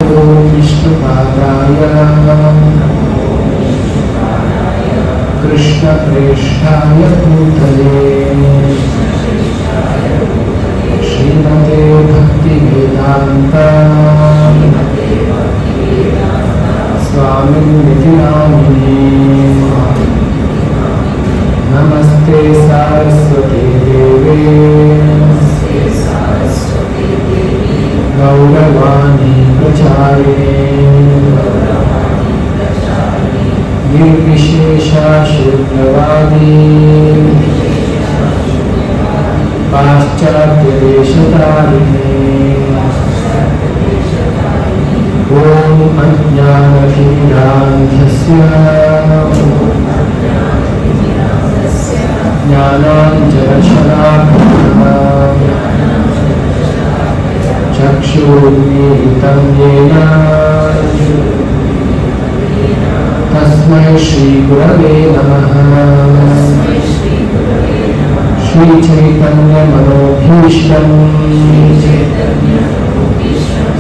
विष्णुपादाय कृष्णप्रेष्ठाय भूतले श्रीमते भक्तिवेदान्त स्वामिनिति नामिने नमस्ते सारस्वते देवे गौरवाणी प्रचारिणे निर्विशेषा शून्यवादी पाश्चात्यदेशतारिणे ॐ अज्ञानतिमिरान्धस्य ज्ञानाञ्जनशलाकया चक्षुरुन्मीलितं येन तस्मै श्रीगुरवे नमः। श्रीचैतन्यमनोभीष्टं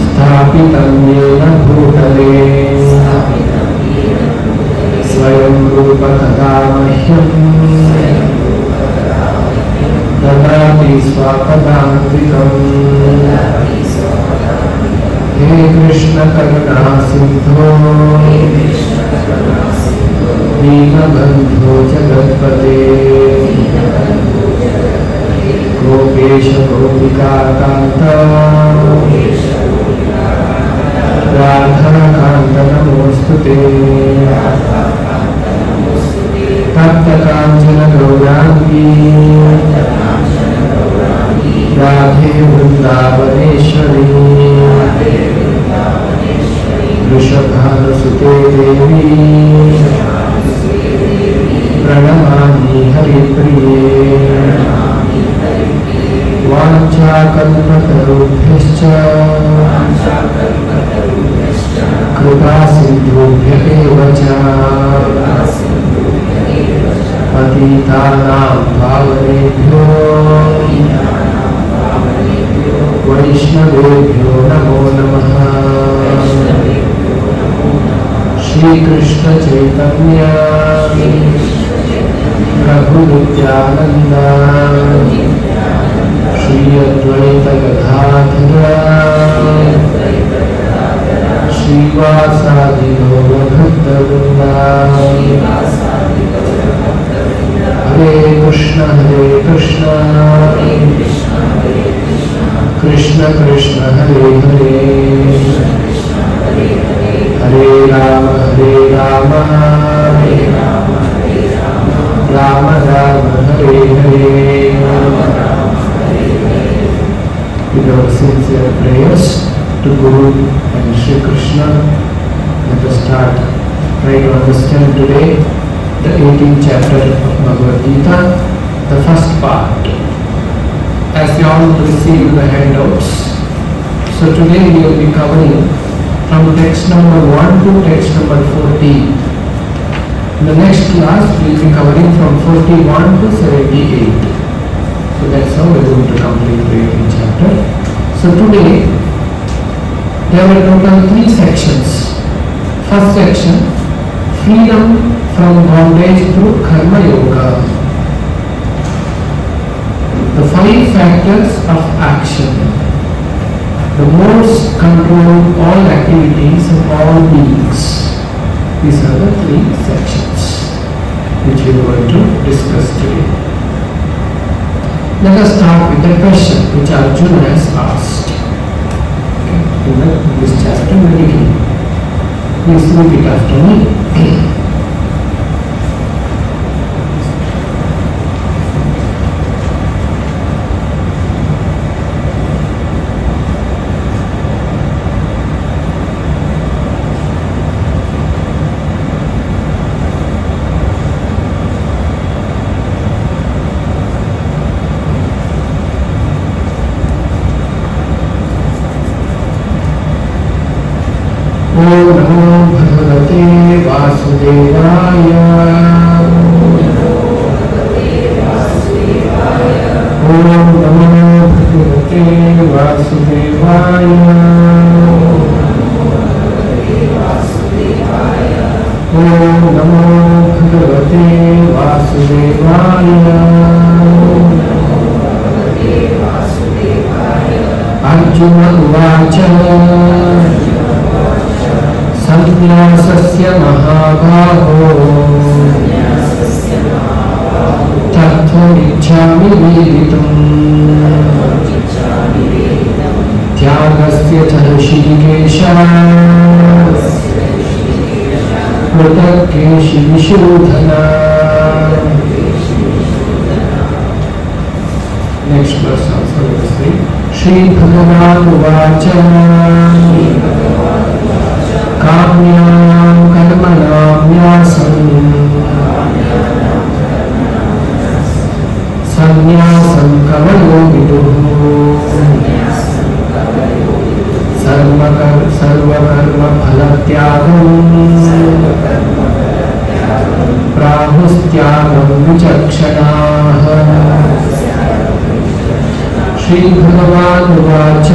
स्थापितं येन भूतले स्वयं रूप कदा मह्यं ददाति स्वापदान्तिकम्। हे कृष्ण करुणा सिन्धो दीनबन्धो जगत्पते गोपेश गोपिकान्त राधाकान्त नमोऽस्तुते। तप्तकाञ्चन गौराङ्गी राधे वृन्दावनेश्वरी वृषभानुसुते देवी प्रणमामि हरिप्रिये। वाञ्छाकल्पतरुभ्यश्च कृपासिन्धुभ्य एव च पतितानां पावनेभ्यो वैष्णवेभ्यो नमो नमः। श्रीकृष्ण चैतन्य प्रभु नित्यानंद श्री अद्वैत गदाधर श्रीवासादि गौरभक्तवृन्द। हरे Krishna Krishna Krishna Hare Hare Hare Ram Ram Ram Hare Hare. With our sincere prayers to Guru and Shri Krishna, let us start. Try to understand today the 18th chapter of Bhagavad Gita, the first part. As you all received the handouts, so today we will be covering from text number 1 to text number 14. In the next class we will be covering from 41 to 78. So that's how we are going to complete the 18th chapter. So today there are total 3 sections. First section, freedom from bondage through karma yoga. The 5 factors of action. The modes control all activities of all beings. These are the 3 sections which we are going to discuss today. Let us start with the question which Arjuna has asked. In this chapter we begin. Please repeat after me. ओम नमो भगवते वासुदेवाय। ओम नमो भगवते वासुदेवाय। नमो भगवते वासुदेवाय। अर्जुन उवाच संन्यासस्य महाबाहो तत्त्वमिच्छामि वेदितुम् त्यागस्य च ऋषिकेश कृतज्ञेषि विशोधन। Next verse also Shri Shri भगवान उवाच काम्यां कर्मणां न्यासं संन्यासं कवयो विदुः सर्वकर्मफलत्यागं प्राहुस्त्यागं विचक्षणाः। श्री भगवान उवाच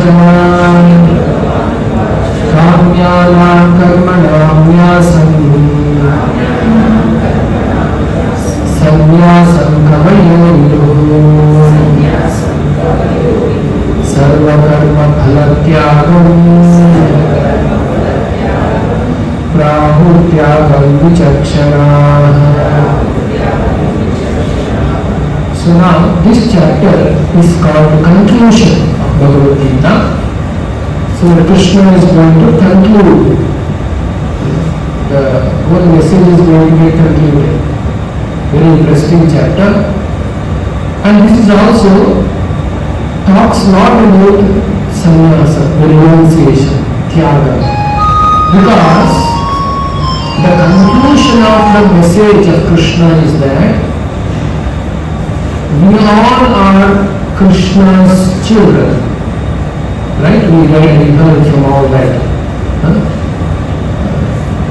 काम्यानां कर्मणां न्यासं संन्यासं कवयो विदुः सर्वकर्मफलत्यागं प्राहुस्त्यागं विचक्षणाः। So now this chapter is called conclusion of Bhagavad Gita. So Krishna is going to conclude. The whole message is going to be concluded. Very interesting chapter. And this is also talks not about sannyasa, the renunciation, tyaga. Because the conclusion of the message of Krishna is that we all are Krishna's children. Right? We heard from all that.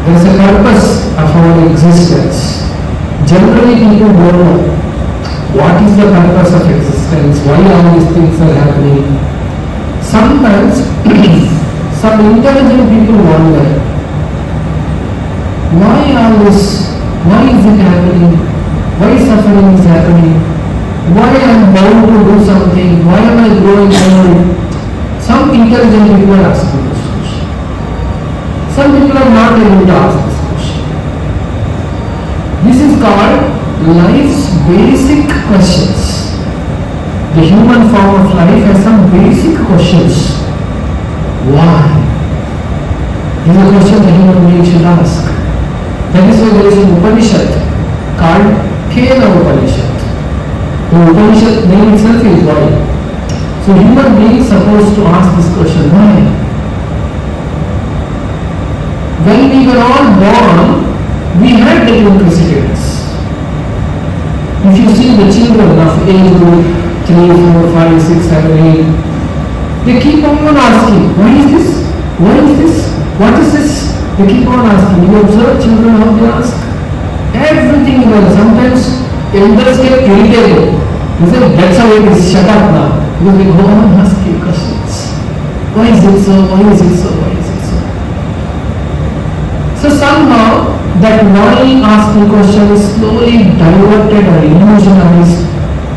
There is a purpose of our existence. Generally people don't know what is the purpose of existence, why all these things are happening. Sometimes some intelligent people wonder, why all this, why is it happening, why suffering is happening, why I am bound to do something, why am I growing old. Some intelligent people are asking this question. Some people are not able to ask this question. This is called life's basic questions. The human form of life has some basic questions. Why? This is a question the human being should ask. That is why there is an Upanishad called Kena Upanishad. The Upanishad name itself is why. So human beings are supposed to ask this question, why? When we were all born, we had the electricity. If you see the children of age group 3, 4, 5, 6, 7, 8, they keep on asking, why is this? Why is this? What is this? They keep on asking. You observe children how they ask? Everything you know. Sometimes elders get irritated. They say, that's how it is, shut up now. Because they go on asking questions. Why is it so? Why is it so? Why is it so? So somehow that why asking question is slowly diverted or illusionized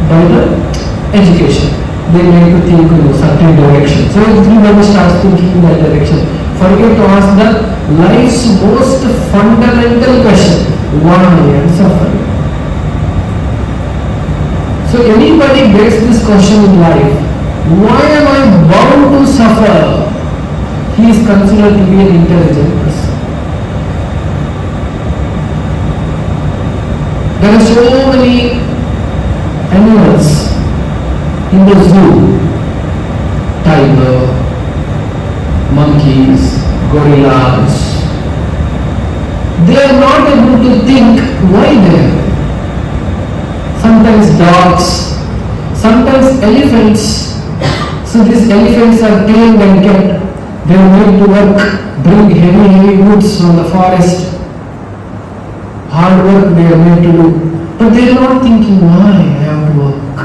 by the education. They make to think in a certain direction. So everybody starts thinking in that direction. Forget to ask the life's most fundamental question. Why I am suffering? So anybody gets this question in life, why am I bound to suffer? He is considered to be an intelligent person. There are so many animals in the zoo. Tiger, monkeys, gorillas. They are not able to think why they are. Sometimes dogs, sometimes elephants. So these elephants are tamed and kept. They are made to work, bring heavy woods from the forest. Hard work they are made to do. But they are not thinking why I have to work.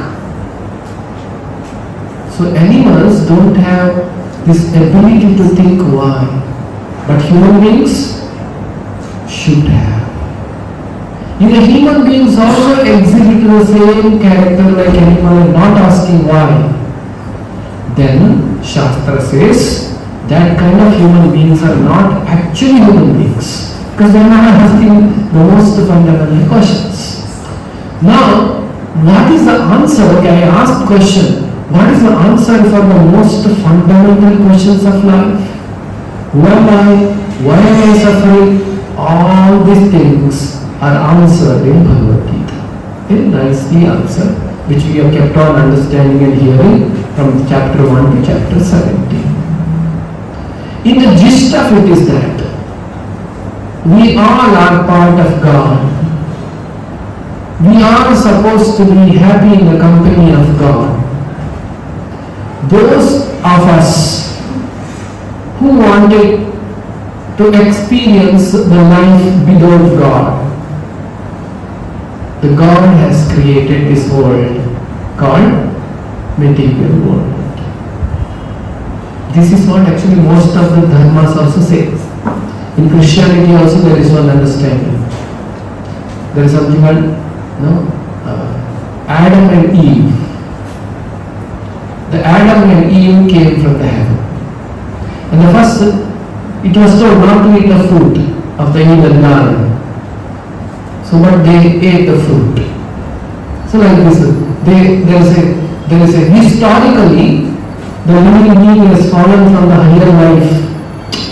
So animals don't have this ability to think why. But human beings should have. If the human beings also exhibit the same character like animal and not asking why, then Shastra says that kind of human beings are not actually human beings, because they are not asking the most fundamental questions. Now, what is the answer? Okay, I asked question. What is the answer for the most fundamental questions of life? Who am I? Why am I suffering? All these things are answered in Bhagavad Gita. Very nicely answered, which we have kept on understanding and hearing from chapter 1 to chapter 17. In the gist of it is that we all are part of God. We are supposed to be happy in the company of God. Those of us who wanted to experience the life without God, the God has created this world called material world. This is what actually most of the dharmas also says. In Christianity also there is one understanding. There is something called Adam and Eve. The Adam and Eve came from the heaven. And the first, it was told not to eat the fruit of the evil garden. So but they ate the fruit. So like this, there is a historically, the living being has fallen from the higher life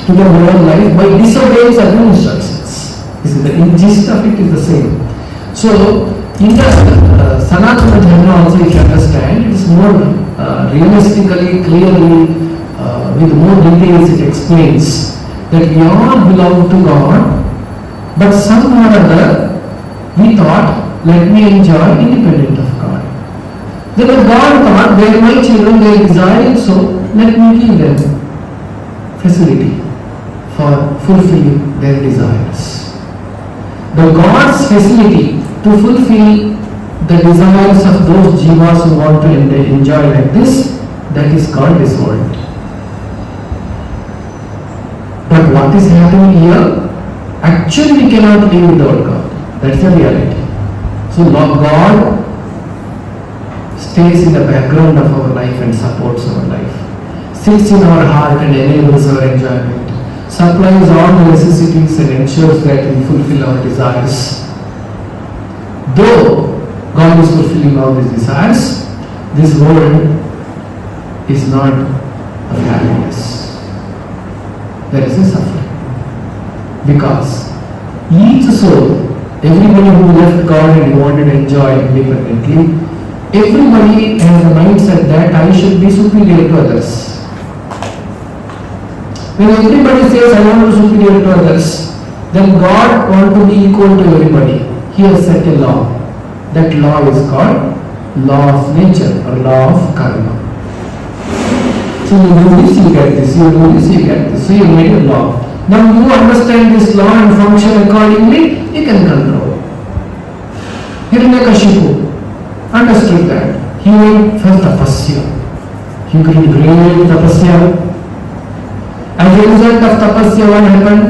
to the lower life by disobeying certain instructions. The gist of it is the same. So in the Sanatana Dharma also, if you understand, it is more realistically, clearly, with more details it explains that we all belong to God, but somehow or other we thought, let me enjoy independent of God. Then the God thought, they are my children, they are desiring, so let me give them facility for fulfilling their desires. The God's facility to fulfill the desires of those jivas who want to enjoy like this, that is called this world. But what is happening here? Actually we cannot live without God. That's the reality. So God stays in the background of our life and supports our life, sits in our heart and enables our enjoyment, supplies all the necessities and ensures that we fulfill our desires. Though God is fulfilling all these desires, this world is not of happiness. There is a suffering. Because each soul, everybody who left God and wanted to enjoy independently, everybody has a mindset that I should be superior to others. When everybody says I want to be superior to others, then God wants to be equal to everybody. He has set a law. That law is called law of nature or law of karma. So you do this, you get this, you do this, you get this. So you made a law. Now you understand this law and function accordingly, you can control. Hiranyakashipu understood that. He went for tapasya. He did great tapasya. As a result of tapasya, what happened?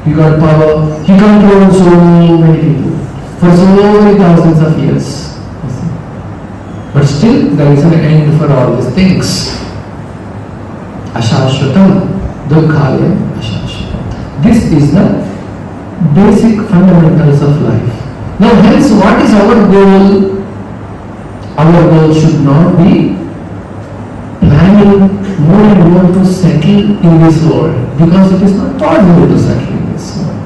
He got power. He controlled so many people for so many thousands of years. But still, there is an end for all these things. Ashashvatam, dukkhalayam ashashvatam. This is the basic fundamentals of life. Now, hence, what is our goal? Our goal should not be planning more and more to settle in this world, because it is not possible to settle in this world.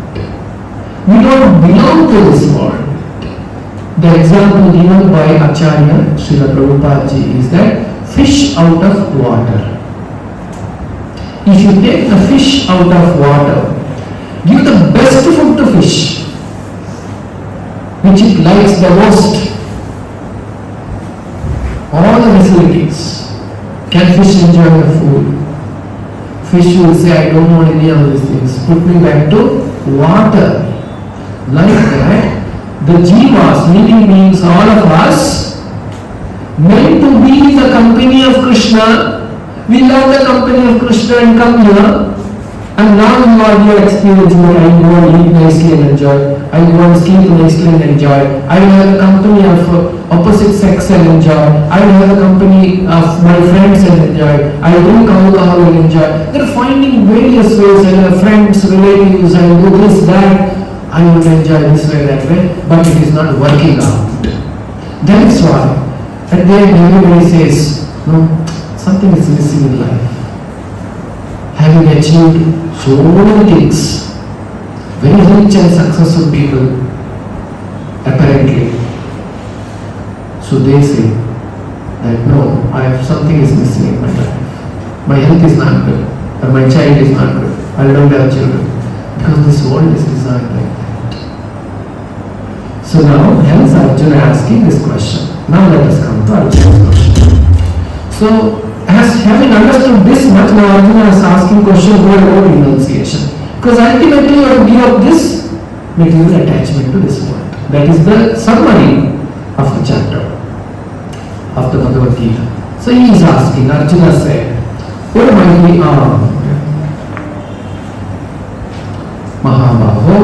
We don't belong to this world. The example given by Acharya Srila Prabhupada ji is that fish out of water. If you take the fish out of water, give the best food to fish, which it likes the most, all the facilities, can fish enjoy the food? Fish will say, I don't want any of these things, put me back to water. Like that, the jivas, living beings, all of us, meant to be in the company of Krishna, we love the company of Krishna and come here, and now you are here experiencing that I go and eat nicely and enjoy. I will go and sleep nicely and enjoy. I will have the company of opposite sex and enjoy. I will have the company of my friends and enjoy. I will drink alcohol and enjoy. They are finding various ways. I will have friends, relatives, I will do this, that. I will enjoy this way, that way. But it is not working out. That is why at the end everybody says, no, something is missing in life. Having achieved so many things, very rich and successful people, apparently. So they say that no, something is missing in my life. My health is not good, or my child is not good, I don't have children. Because this world is designed like that. So now, hence Arjuna asking this question. Now let us come to Arjuna's question. So, as having understood this much, now Arjuna is asking question more about renunciation. Because ultimately you have to give up this material attachment to this world. That is the summary of the chapter of the Bhagavad Gita. So he is asking, Arjuna said, what might be Mahabaho,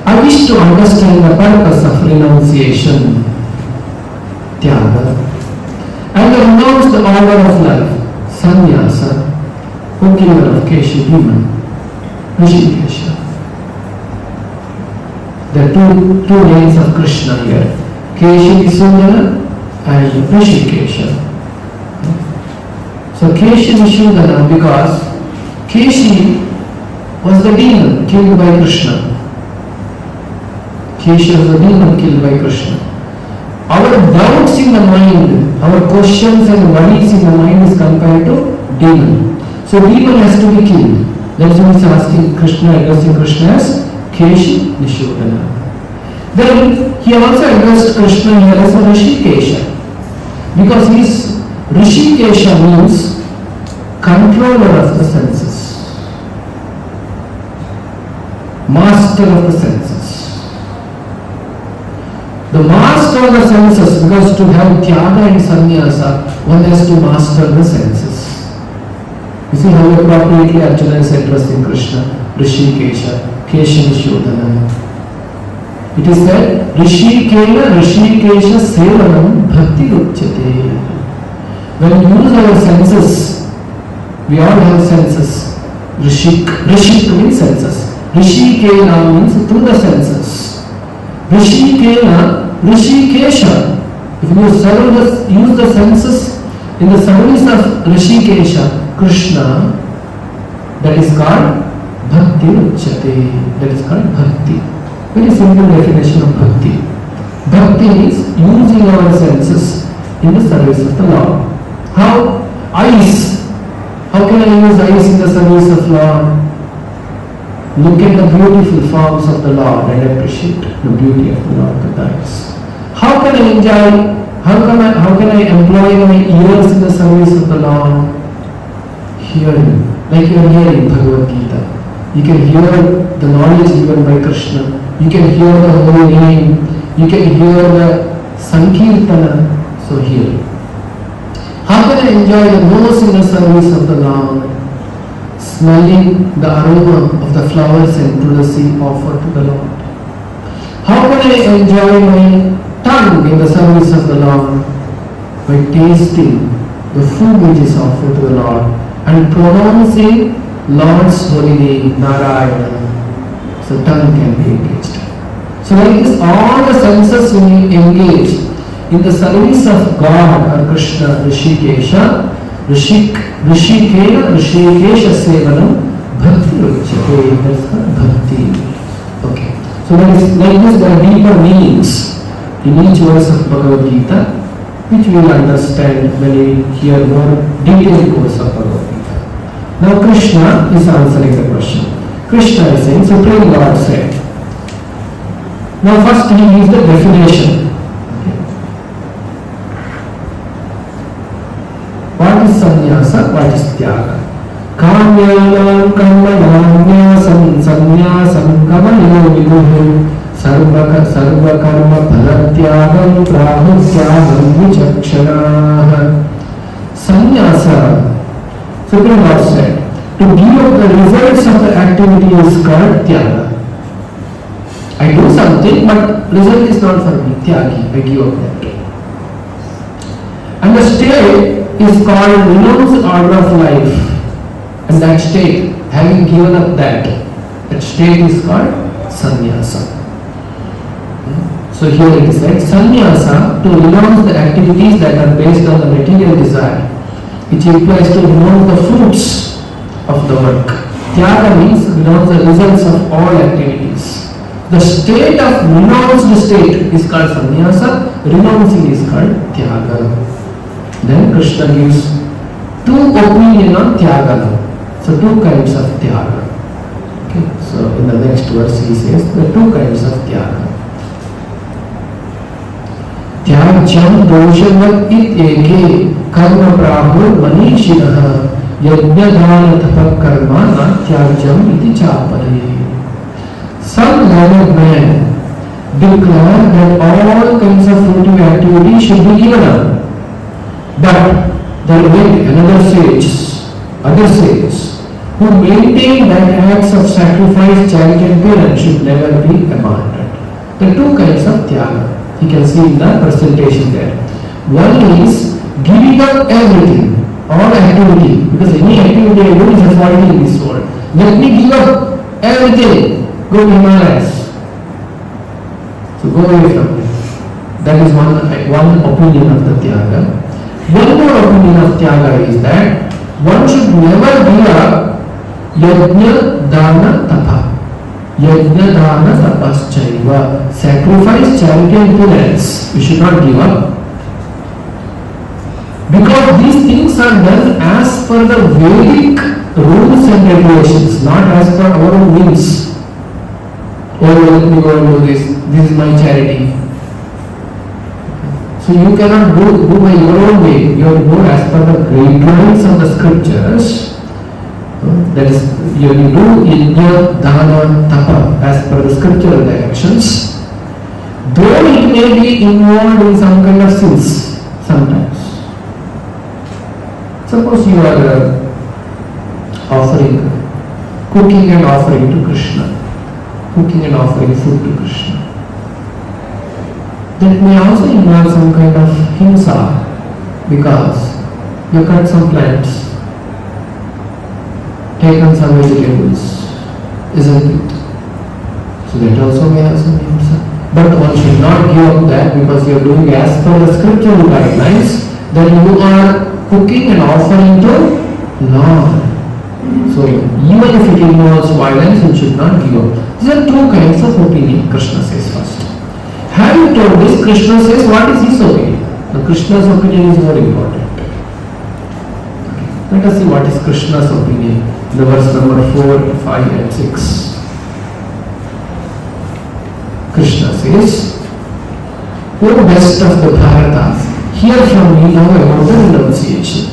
I wish to understand the purpose of renunciation, Tyaga, and renounce the order of life, Sannyasa, who killed of Kesha demon, Rishikesha. There are two names of Krishna here, Keshi Visudana and Rishikesha. So Keshi Visudana because Keshi was the demon killed by Krishna. Keshi was the demon killed by Krishna. Our doubts in the mind, our questions and worries in the mind is compared to demon. So demon has to be killed. That's why he is asking Krishna, addressing Krishna as Keshi Vishodhana. Then he also addressed Krishna here as Rishikesha. Because he is Rishikesha means controller of the senses. Master of the senses. The master of the senses, because to have Tyaga and Sannyasa, one has to master the senses. You see how appropriately Arjuna is addressing Krishna, Rishikesha, Kesha Vishodhana. It is said, Rishikesha Sevanam Bhakti Ruchyate. When we use our senses, we all have senses. Rishik means senses. Rishikena means through the senses. Rishikena, Rishikesha. If you use the senses in the service of Rishikesha, Krishna, that is called Bhakti Ruchyate. That is called Bhakti. Very simple definition of Bhakti. Bhakti is using our senses in the service of the Lord. How? Eyes. How can I use eyes in the service of Lord? Look at the beautiful forms of the Lord and appreciate the beauty of the Lord with eyes. How can I enjoy? How can I employ my ears in the service of the Lord? Hearing, like you are hearing Bhagavad Gita. You can hear the knowledge given by Krishna. You can hear the holy name. You can hear the Sankirtana. So hear. How can I enjoy the nose in the service of the Lord? Smelling the aroma of the flowers and tulasi offered to the Lord. How can I enjoy my tongue in the service of the Lord? By tasting the food which is offered to the Lord and pronouncing Lord's holy name, Narayana. So tongue can be engaged. So like this, all the senses will be engaged in the service of God or Krishna, Rishikesha, Rishikena, Rishikesha Sevanam, Bhakti Ruchyate. That's called Bhakti. Okay. So like this, there are deeper meanings in each verse of Bhagavad Gita, which we will understand when we hear more detailed course of Bhagavad Gita. Now Krishna is answering the question. Krishna is saying, Supreme Lord said. Now first he gives the definition. What is sannyasa? What is tyaga? Kamyanam karmanamnyasam sannyasam kamayo viduhu sarva karma phalatyagam prahutyagam vichakshana. Sannyasa, Supreme Lord said, to give up the results of the activity is called tyaga. I do something, but result is not for me. Tyagi, I give up that. And the state is called renounced order of life. And that state, having given up that state is called sannyasa. So here it is said, sannyasa, to renounce the activities that are based on the material desire, which implies to renounce the fruits of the work. Tyaga means renounce the results of all activities. The state of renounced state is called sannyasa, renouncing is called tyaga. Then Krishna gives two opinions on tyaga. So two kinds of tyaga. Okay. So in the next verse he says the two kinds of tyaga. Tyajam doshavat it eke karma prabhu manishinah yajnadana tapak karma na tyajam iti chapare. Some learned men declare that all kinds of fruitive activity should be given up. But there will another sages, other sages, who maintain that acts of sacrifice, charity and parents should never be abandoned. There are two kinds of tyaga. You can see in the presentation there. One is giving up everything, all activity, because any activity I do is authority in this world. Let me give up everything, go to Himalayas. So go away from it. That is one opinion of the tyaga. One more opinion of tyaga is that one should never give up yajna dana tapa. Yajna dana tapaschaiva. Sacrifice, charity and penance. We should not give up. Because these things are done as per the Vedic rules and regulations, not as per our own whims. Oh, let me go and do this. This is my charity. So you cannot go by your own way. You have to go as per the guidelines of the scriptures. That is, you do yajna, dana, tapa as per the scriptural directions. Though it may be involved in some kind of sins sometimes. Suppose you are cooking and offering to Krishna. Cooking and offering food to Krishna. That may also involve some kind of himsa, because you cut some plants, taken some vegetables, isn't it? So that also may have some himsa. But one should not give up that because you are doing as per the scriptural guidelines, that you are cooking and offering to Lord. So even if it involves violence, you should not give up. These are two kinds of opinion, Krishna says first. Having told this, Krishna says what is his opinion? Now Krishna's opinion is more important. Okay. Let us see what is Krishna's opinion. The verse number 4, 5 and 6. Krishna says, O best of the Bharatas, hear from me now about the renunciation.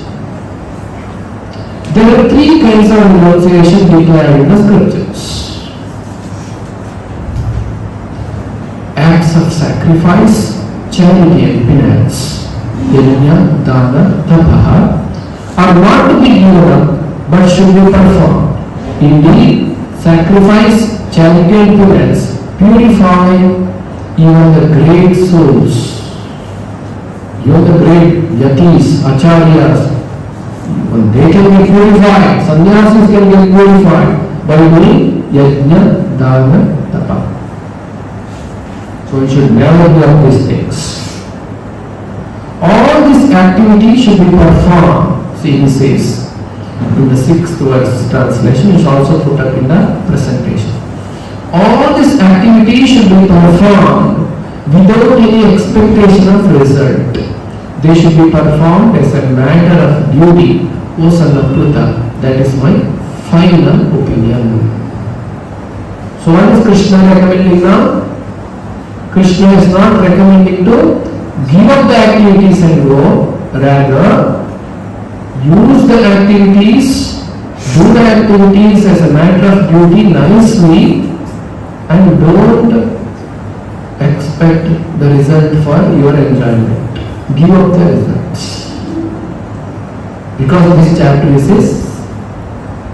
There are three kinds of renunciation declared in the scriptures. Acts of sacrifice, charity and penance, yajna, dana, tapaha, are not to be given up but should be performed. Indeed, sacrifice, charity and penance purify even the great souls. Even the great yatis, acharyas, they can be purified. Sannyasis can be purified by doing yajna, dana, tapa. So we should never give up these things. All these activities should be performed. See, he says in the 6th verse translation, is also put up in the presentation. All these activities should be performed without any expectation of result. They should be performed as a matter of duty. O Sannapruta, that is my final opinion. So what is Krishna recommending now? Krishna is not recommending to give up the activities and go. Rather, use the activities, do the activities as a matter of duty nicely, and don't expect the result for your enjoyment. Give up the results. Because this chapter is his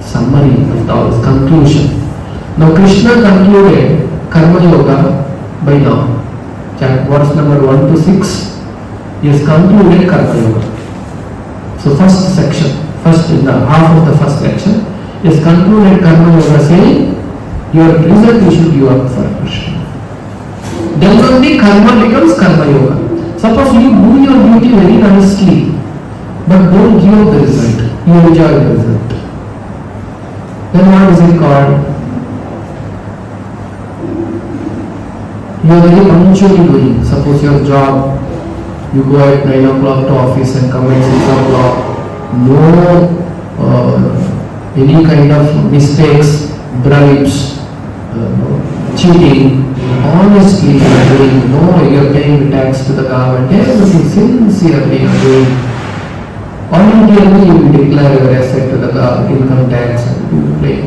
summary of the conclusion. Now Krishna concluded Karma Yoga by now. Verse number 1 to 6 is concluded Karma Yoga. So first section, first in the half of the first section is concluded Karma Yoga saying your result you should give up for Krishna. Then only karma becomes Karma Yoga. Suppose you do your duty very honestly, but don't give up the result, you enjoy the result. Then what is it called? You are very punctually doing. Suppose your job, you go at 9 o'clock to office and come at 6 o'clock. No any kind of mistakes, bribes, cheating. Honestly you are doing. No, you are paying the tax to the government. Everything sincerely you are doing. Voluntarily you will declare your asset to the income tax and you will pay.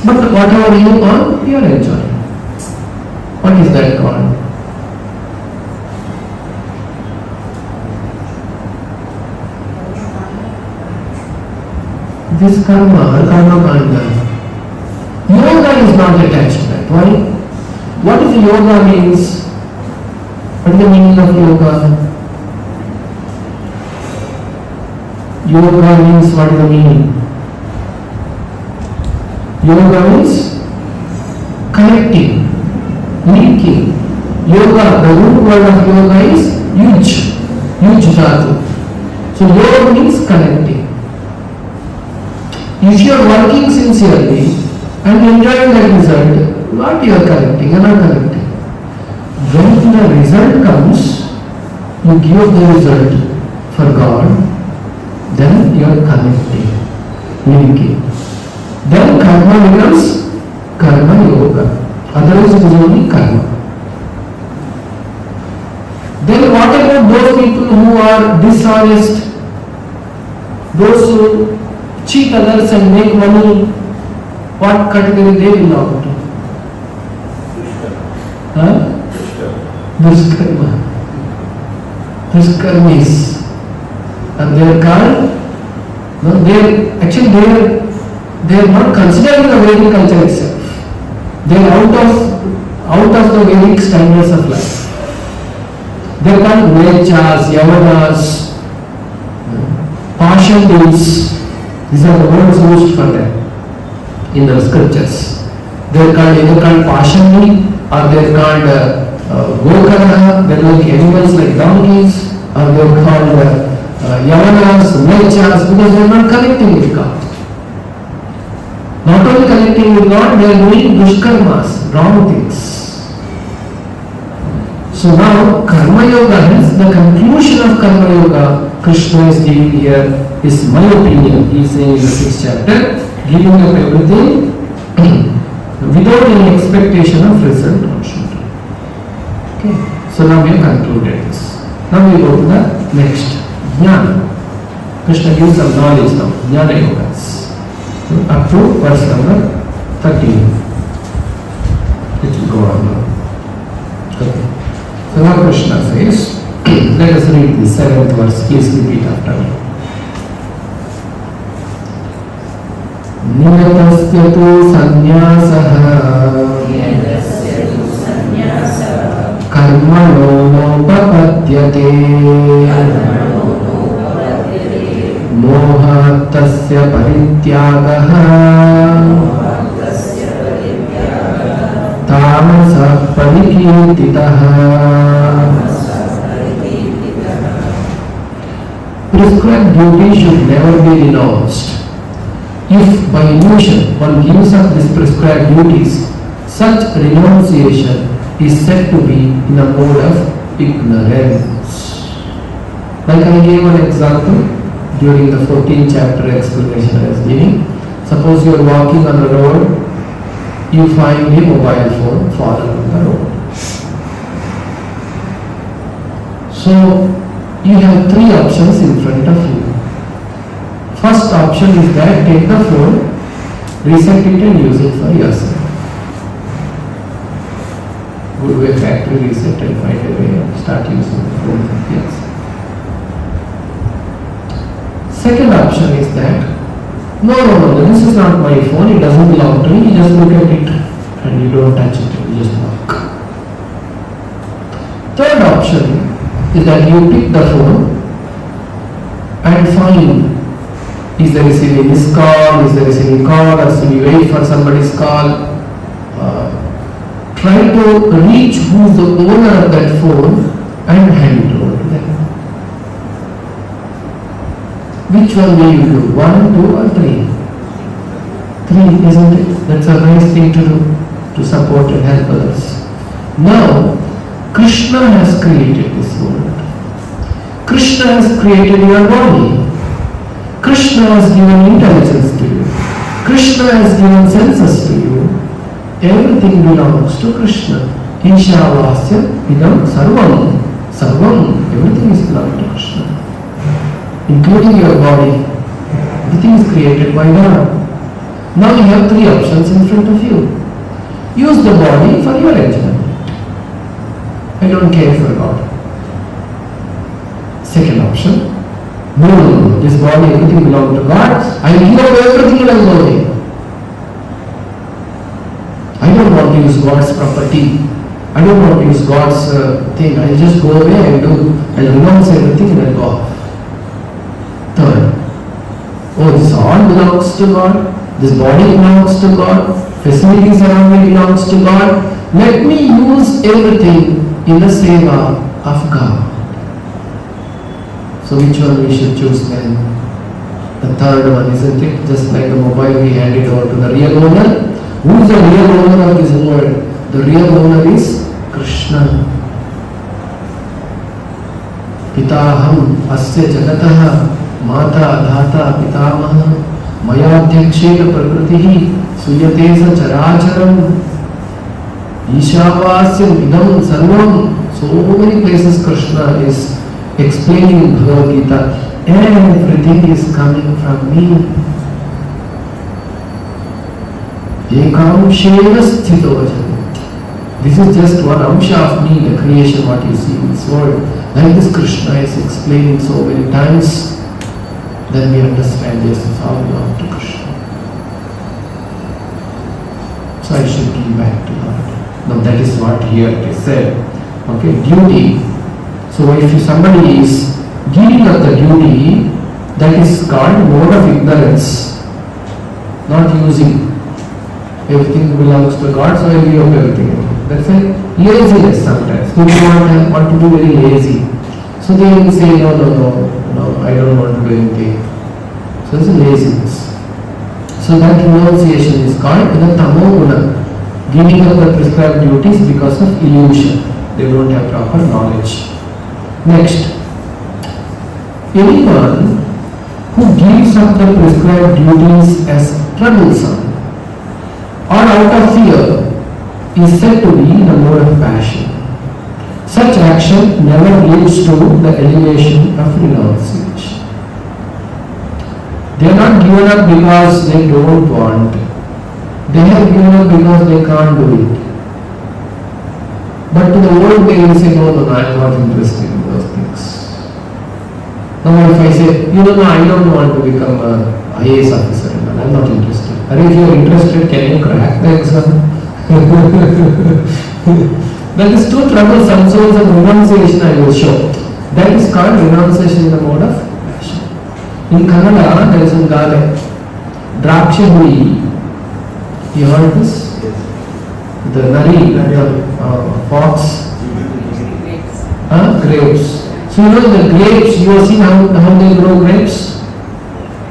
But whatever you earn, you are enjoying. What is that called? This karma kanda. Yoga is not attached to that. Why? What is yoga means? What is the meaning of yoga? Yoga means, what is the meaning? Yoga means connecting, linking. Yoga, the root word of yoga is yuj dhatu. So yoga means connecting. If you are working sincerely and enjoying that result, what you are connecting and not connecting. When the result comes, you give the result for God, then you are connecting, linking. Then karma becomes Karma Yoga. Otherwise it is only karma. Then what about those people who are dishonest, those who cheat others and make money? What category they belong to? Dushkarma. Dushkarmis. And they are called, no, they are not considering the Vedic culture itself. They are out of the Vedic standards of life. They are called Vechas, Yavanas, Pashandis. These are the words used for them in the scriptures. They are called either called Pashandi or they are called Gunakara. They are like animals like donkeys, or they are called Yavanas, Vechas, because they are not connecting with God. Not only connecting with God, they are doing dushkarmas, wrong things. So now Karma Yoga, hence the conclusion of Karma Yoga, Krishna is giving here is my opinion. He is saying in the 6th chapter, giving up everything without any expectation of result or should. Okay. So now we have concluded this. Now we go to the next. Jnana. Krishna gives some knowledge now. Jnana Yogas. Up to verse number 13. It will go on now. Okay. So now Krishna says, let us read the 7th verse. Please repeat after me. Niyatasya tu sannyasah karmano nopapadyate moha tasya parityagah tamasa parikirtitah. Prescribed duty should never be renounced. If by illusion one gives up these prescribed duties, such renunciation is said to be in a mode of ignorance. Like I gave an example during the 14th chapter explanation I was giving. Suppose you are walking on the road, you find a mobile phone fallen on the road. So you have 3 options in front of you. First option is that take the phone, reset it and use it for yourself. Go to a factory reset and find a way and start using the phone for yourself. Second option is that, no, this is not my phone, it doesn't belong to me, just look at it and you don't touch it, you just walk. Third option is that you pick the phone and find, is there any missed call, is there any call, or should you wait for somebody's call? Try to reach who's the owner of that phone and hand it over to them. Which one will you do? 1, 2 or 3? 3, isn't it? That's a nice thing to do, to support and help others. Now, Krishna has created this world. Krishna has created your body. Krishna has given intelligence to you. Krishna has given senses to you. Everything belongs to Krishna. Ishavasya idam sarvam. Sarvam. Everything is belonging to Krishna. Including your body. Everything is created by God. Now you have 3 options in front of you. Use the body for your enjoyment. I don't care for God. Second option. No. This body, everything belongs to God. I give up everything and I go away. I don't want to use God's property. I don't want to use God's thing. I'll just go away and I'll renounce everything and I'll go off. Third, this all belongs to God. This body belongs to God. Facilities around me belongs to God. Let me use everything in the seva of God. So which one we should choose then? The third one, isn't it? Just like the mobile, we hand it over to the real owner. Who is the real owner of this world? The real owner is Krishna. Pitaham asya jagataha mata dhata pitamaha mayadhyakshena prakritihi suyate sa characharam Ishavasyam idam sarvam. So many places Krishna is explaining Bhagavad Gita. Everything is coming from me. Ekamshena sthito jagat. This is just one amsha of me, the creation, what you see in this world. Like this Krishna is explaining so many times, then we understand this is all belong to Krishna. So I should give back to God. Now that is what here it is said. Okay, duty. So if somebody is giving up the duty, that is called mode of ignorance. Not using. Everything belongs to God, so I will give up everything. That's a laziness sometimes. People want to be very lazy. So they will say, no, I don't want to do anything. So it's a laziness. So that renunciation is called the tamo guna. Giving up the prescribed duties because of illusion. They don't have proper knowledge. Next. Anyone who gives up the prescribed duties as troublesome or out of fear is said to be the mode of passion. Such action never leads to the elevation of renunciation. They are not given up because they don't want. They have given up because they can't do it. But to the world they will say, no, I am not interested in those things. Now if I say, I don't want to become an IAS officer, I am not interested. Or if you are interested, can you crack the exam? That is too troublesome, so it's a renunciation I will show. That is called renunciation in the mode of passion. In Kannada, there is a garden, Drakshaguri. You heard this? Yes. The nari, the fox. Grapes. So the grapes, you have seen how they grow grapes?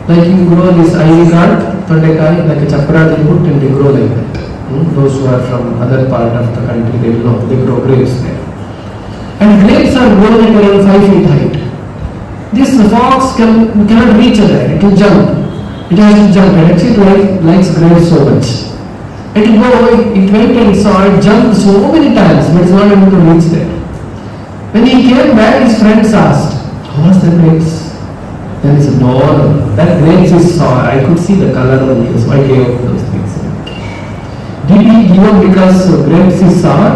Like you grow this ivy gourd, tondekai, like a chapra they put and they grow like that. Those who are from other part of the country, they will know, they grow grapes there. And grapes are grown at around 5 feet height. This fox cannot reach there, it will jump. It has to jump, and actually it likes grapes so much. It went and saw it jump so many times, but it's not able to reach there. When he came back, his friends asked, how was the grapes? Then he said, no, that grapes is sour. I could see the color of it, so I gave up those things. Did he give up because grapes is sour?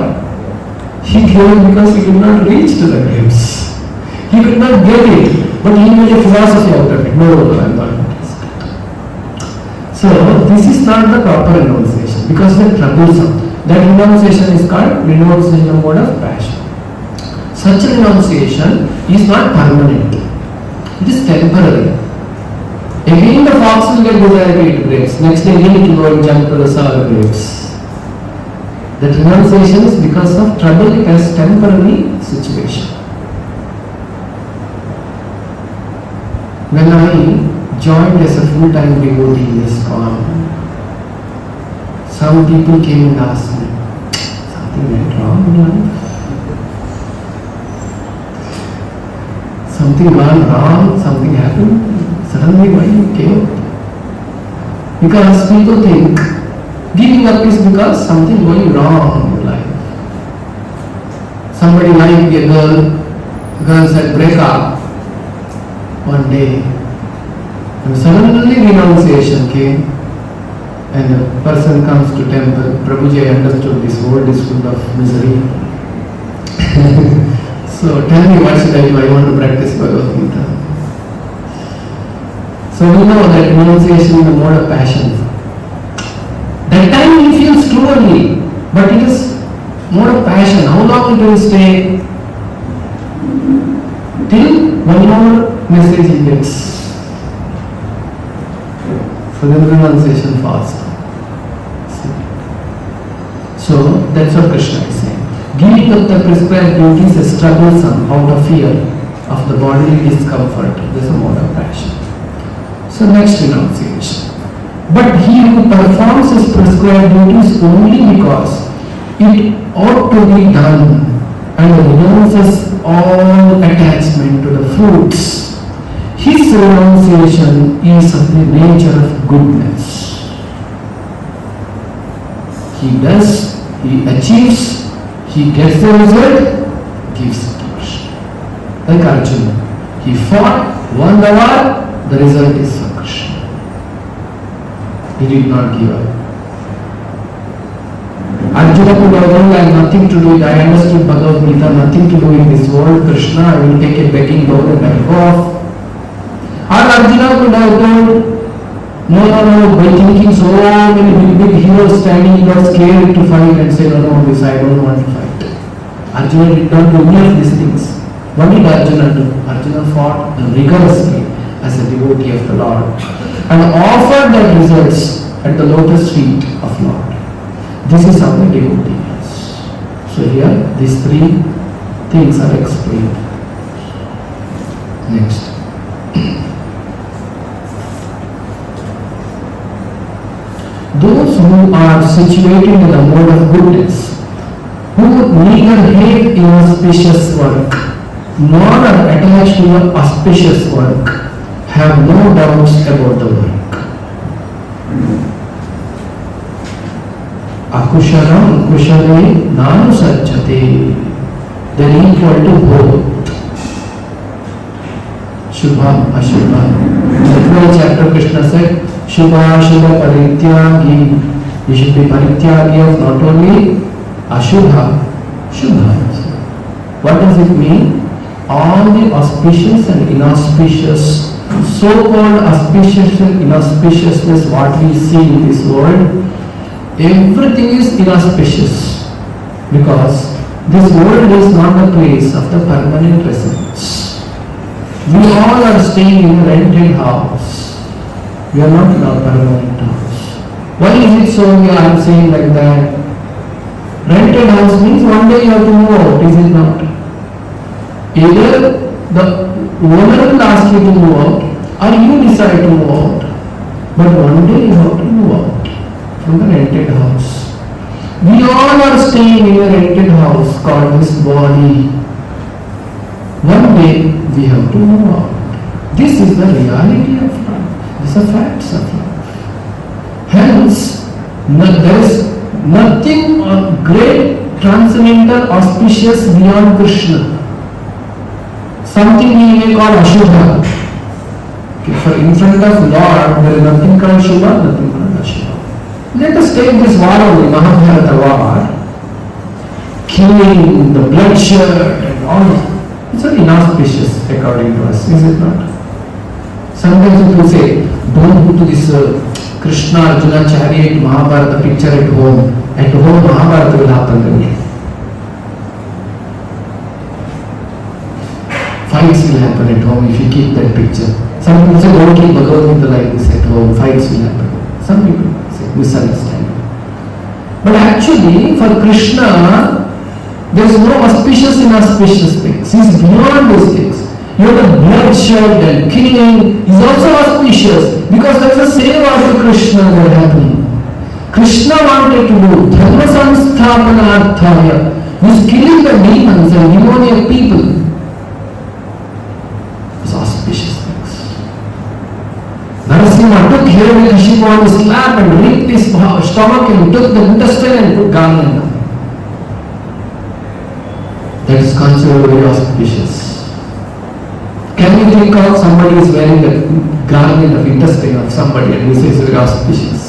He gave up because he could not reach to the grapes. He could not get it, but he made a philosophy out of it. No, I am not interested. So this is not the proper renunciation because it is troublesome. That renunciation is called renunciation in the mode of passion. Such renunciation is not permanent. It is temporary. Again the fox will get desire to eat grapes. Next day again it will go and jump to the sour grapes. That renunciation is because of trouble. It has temporary situation. When I joined as a full-time devotee in ISKCON, some people came and asked me, something went wrong in life? Something went wrong, something happened, suddenly why you came? Because people think giving up is because something going wrong in your life. Somebody liked a girl said break up one day, and suddenly renunciation came, and the person comes to temple. Prabhuji, I understood this world is full of misery. So tell me what should I do? I want to practice Bhagavad Gita. So we know that renunciation is the mode of passion. That time he feels too early, but it is mode of passion. How long it will stay? Till one more message he gets. So then renunciation fast. So that's what Krishna is saying. Giving up the prescribed duties is troublesome out of fear of the bodily discomfort. This is a mode of passion. So next renunciation. But he who performs his prescribed duties only because it ought to be done and renounces all attachment to the fruits, his renunciation is of the nature of goodness. He does, he achieves, he gets the result, gives it to Krishna. Like Arjuna. He fought, won the war, the result is for Krishna. He did not give up. Arjuna could have done like nothing to do with, I understood Bhagavad Gita, nothing to do in this world, Krishna, I will take a begging bowl and I will go off. Or Arjuna could have told, no, by thinking so many big heroes standing, he got scared to fight and say, no, this I don't want to fight. Arjuna did not do any of these things. What did Arjuna do? Arjuna fought rigorously as a devotee of the Lord and offered the results at the lotus feet of Lord. This is how the devotee is. So here, these three things are explained. Next. Those who are situated in the mode of goodness, who neither hate inauspicious work, nor are attached to the auspicious work, have no doubts about the work. Akusharam kushale nanu sajjate. They are equal to both. Shubha, Ashubha. In the 12th chapter, Krishna said, Shubha, Shubha, Parityagi. You should be Parityagi of not only Ashubha, Shubha. What does it mean? All the auspicious and inauspicious, so-called auspicious and inauspiciousness, what we see in this world, everything is inauspicious because this world is not the place of the permanent residence. We all are staying in a rented house. We are not in our permanent house. Why is it so? I am saying like that. Rented house means one day you have to move out, is it not? Either the owner will ask you to move out or you decide to move out. But one day you have to move out from the rented house. We all are staying in a rented house called this body. One day we have to move out. This is the reality of life. These are facts of life. Hence, there is nothing great, transcendental, auspicious beyond Krishna. Something we may call Ashubha. For in front of Lord, there is nothing called Shubha, nothing called Ashubha. Let us take this war only, Mahabharata war. Killing, the bloodshed and all. It's very inauspicious according to us, is it not? Sometimes people say, don't go to this Krishna, Arjuna, chariot, Mahabharata picture at home. At home, Mahabharata will happen. Fights will happen at home if you keep that picture. Some people say, don't keep Bhagavad Gita like this at home. Fights will happen. Some people say, misunderstand. But actually, for Krishna, there is no auspicious inauspicious things. He is beyond those things. Even the bloodshed and killing is also auspicious because there is a seva to Krishna that happened. Krishna wanted to do dharma samsthapanarthaya. He is killing the demons and demoniac people. It's auspicious things. Narasimha took Hiranyakashipu on his lap and raped his stomach and took the intestine and put garland on. That is considered very auspicious. Can you think of somebody is wearing the garment of intestine of somebody and we say it's very auspicious?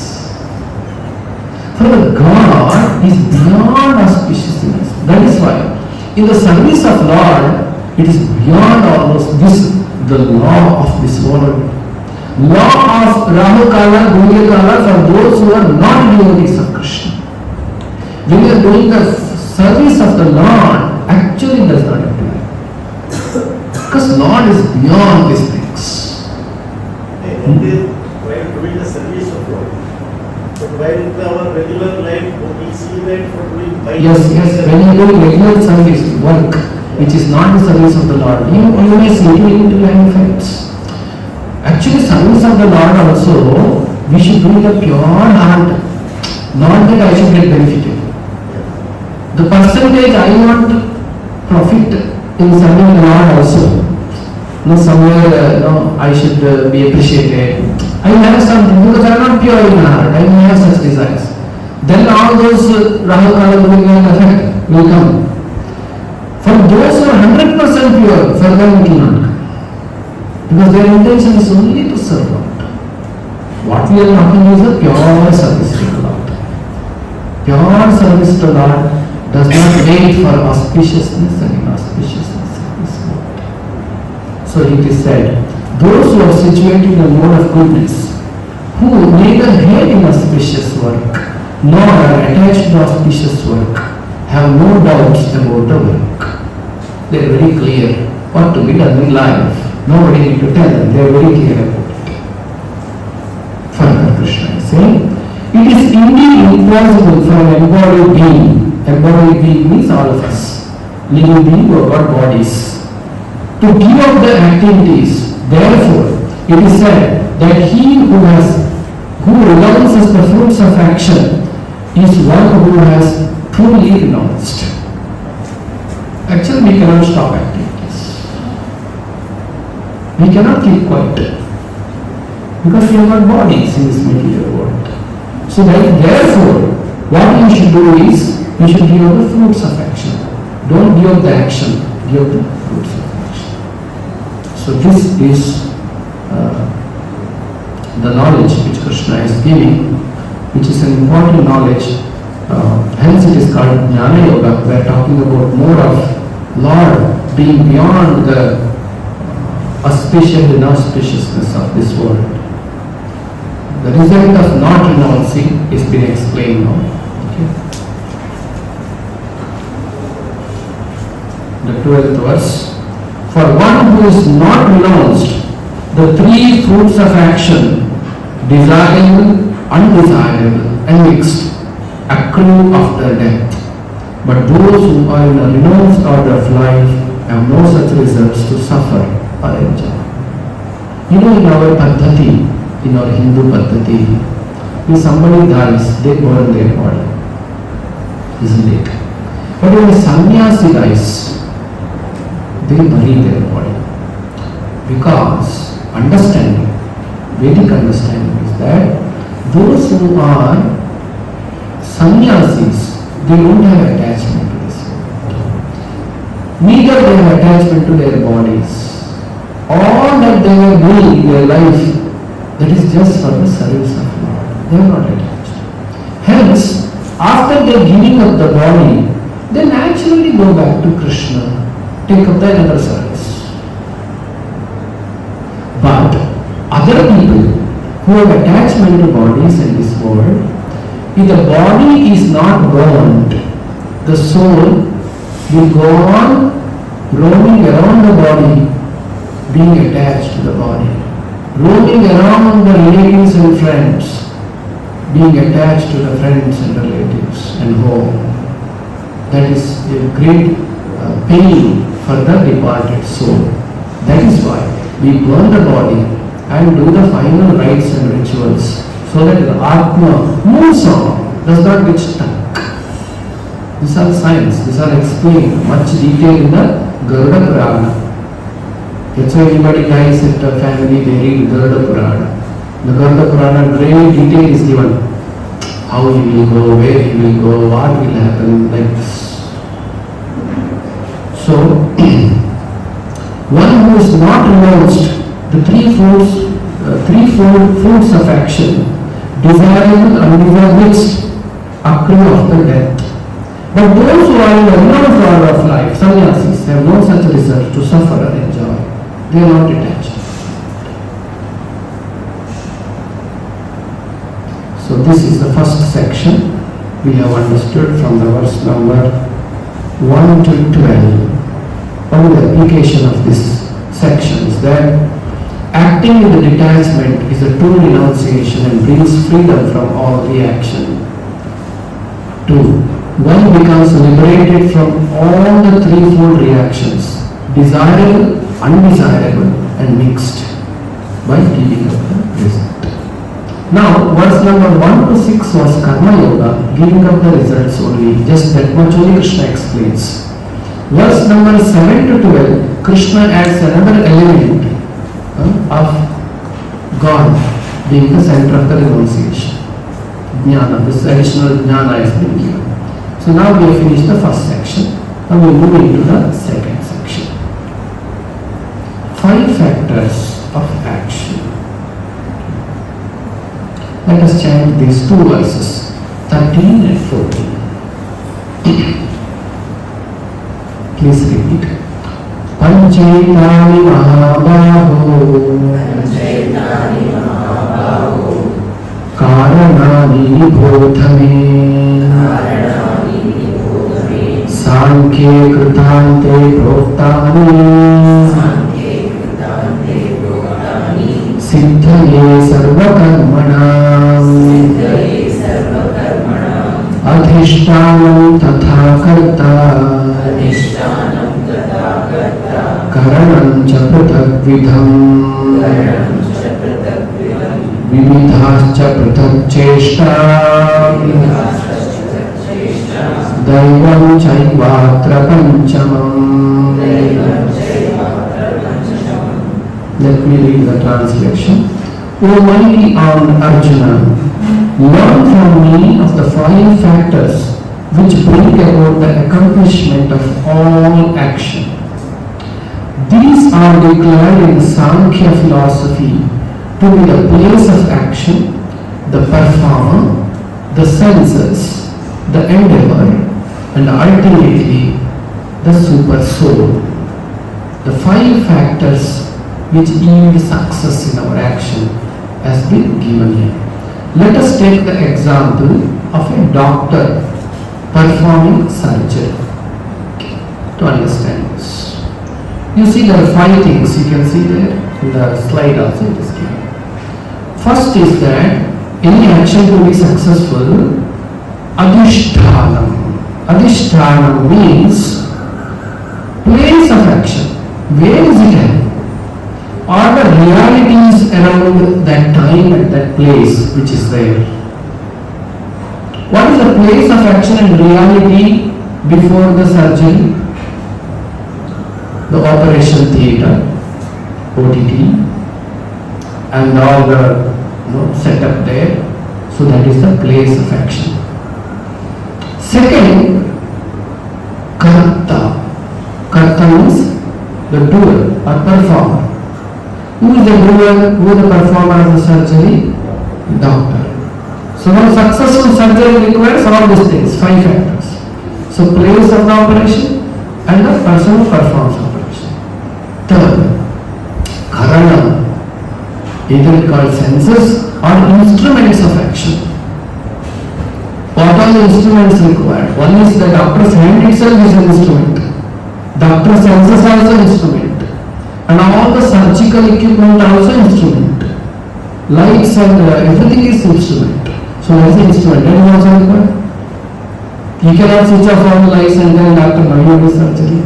For the God is beyond auspiciousness. That is why in the service of Lord, it is beyond almost this, the law of this world. Law of Gunakara, Gunakara for those who are not devotees of Krishna. When you are doing the service of the Lord, actually does not apply. Because Lord is beyond these things. While doing the service of God, but while in our regular life, we see that for doing Yes, when you do regular service, work, which is not the service of the Lord, you may see it into line effects. Actually, service of the Lord also, we should do it a pure heart, not that I should get benefited. The percentage I want profit in serving the Lord also. No, somewhere I should be appreciated. I have something because I am not pure in heart. I may have such desires. Then all those Rahakala effect will come. For those who are 100% pure, for them it will not come. Because their intention is only to serve Lord. What we are talking is a pure service to the Lord. Pure service to the Lord does not wait for auspiciousness and inauspiciousness. So it is said, those who are situated in a mode of goodness, who neither hate inauspicious work, nor are attached to auspicious work, have no doubts about the work. They are very clear what to be done in life. Nobody need to tell them, they are very clear about it. Further Krishna is saying, it is indeed impossible for an embodied being means all of us, living being who have got bodies, to give up the activities. Therefore, it is said that he who renounces the fruits of action is one who has truly renounced. Actually, we cannot stop activities. We cannot keep quiet because we have got bodies in this material world. So therefore, what you should do is you should give up the fruits of action. Don't give up the action, give up the fruits of action. So this is the knowledge which Krishna is giving, which is an important knowledge. Hence it is called Jnana Yoga. We are talking about more of Lord being beyond the auspicious and inauspiciousness of this world. The result of not renouncing is been explained now. Okay. The 12th verse. For one who is not renounced the three fruits of action, desirable, undesirable, and mixed, accrue after death. But those who are in a renounced order of life have no such results to suffer or enjoy. You know, in our Paddhati, in our Hindu Paddhati, if somebody dies, they burn their body. Isn't it? But when a sannyasi dies, they bury their body. Because understanding, Vedic understanding is that those who are sannyasis, they don't have attachment to this world. Neither they have attachment to their bodies. All that they are doing in their life, that is just for the service of Lord. They are not attached. Hence, after they are giving up the body, they naturally go back to Krishna, take up the another service. But other people, who have attachment to bodies in this world, if the body is not burnt, the soul will go on roaming around the body, being attached to the body, roaming around the relatives and friends, being attached to the friends and relatives and home. That is a great pain for the departed soul. That is why we burn the body and do the final rites and rituals so that the Atma moves on, does not get stuck. These are science, these are explained much detail in the Garuda Purana. That's why anybody dies in the family, they read Garuda Purana. The Garuda Purana, great detail is given. How he will go, where he will go, what will happen, like this. So, one who is not renounced the threefold fruits of action, desirable, undesirable, mixed, accrue after death. But those who are in the renounced order of life, sannyasis, have no such result to suffer and enjoy. They are not attached. So this is the first section we have understood from the verse number 1 to 12. Only the application of this section is that acting with the detachment is a true renunciation and brings freedom from all reaction. 2. One becomes liberated from all the threefold reactions, desirable, undesirable and mixed, by giving up the result. Now, verse number 1 to 6 was Karma Yoga, giving up the results only. Just that much only Krishna explains. Verse number 7 to 12, Krishna adds another element of God being the center of the renunciation. Jnana, this additional jnana is being given. So now we have finished the first section. Now we move into the second section. 5 factors of action. Let us chant these 2 verses, 13 and 14. Please repeat. Panchaitani Mahabaho Karanani Nibodhame Sankhye Kritante Proktani Siddhaye Sarvakarmanam Adhishtanam Tatha Karta Karanam Cha Prathak Vidham Vividhascha Prathak Cheshta Daivam Chaivatra Panchamam. Let me read the translation. O mighty armed Arjuna, learn from me of the 5 factors which bring about the accomplishment of all action. These are declared in Sankhya philosophy to be the place of action, the performer, the senses, the endeavor, and ultimately the super soul. The 5 factors which yield success in our action has been given here. Let us take the example of a doctor performing surgery to understand this. You see there are 5 things you can see there in the slide also it is given. First is that any action to be successful, adhishthanam. Adhishthanam means place of action. Where is it at? Or the realities around that time and that place which is there. What is the place of action and reality before the surgery? The operation theatre, OTT, and all the setup there. So that is the place of action. Second, karta. Karta means the doer or performer. Who is the doer, who is the performer of the surgery? Doctor. So now successful surgery requires all these things, 5 factors. So place of the operation and the person who performs operation. Third, karana. either called senses or instruments of action. What are the instruments required? One is the doctor's hand itself is an instrument. Doctor's senses are also instrument. And all the surgical equipment also instrument. Lights and everything is instrument. So what is the instrument? That is also required. You cannot switch off all the lights and then doctor now you do surgery.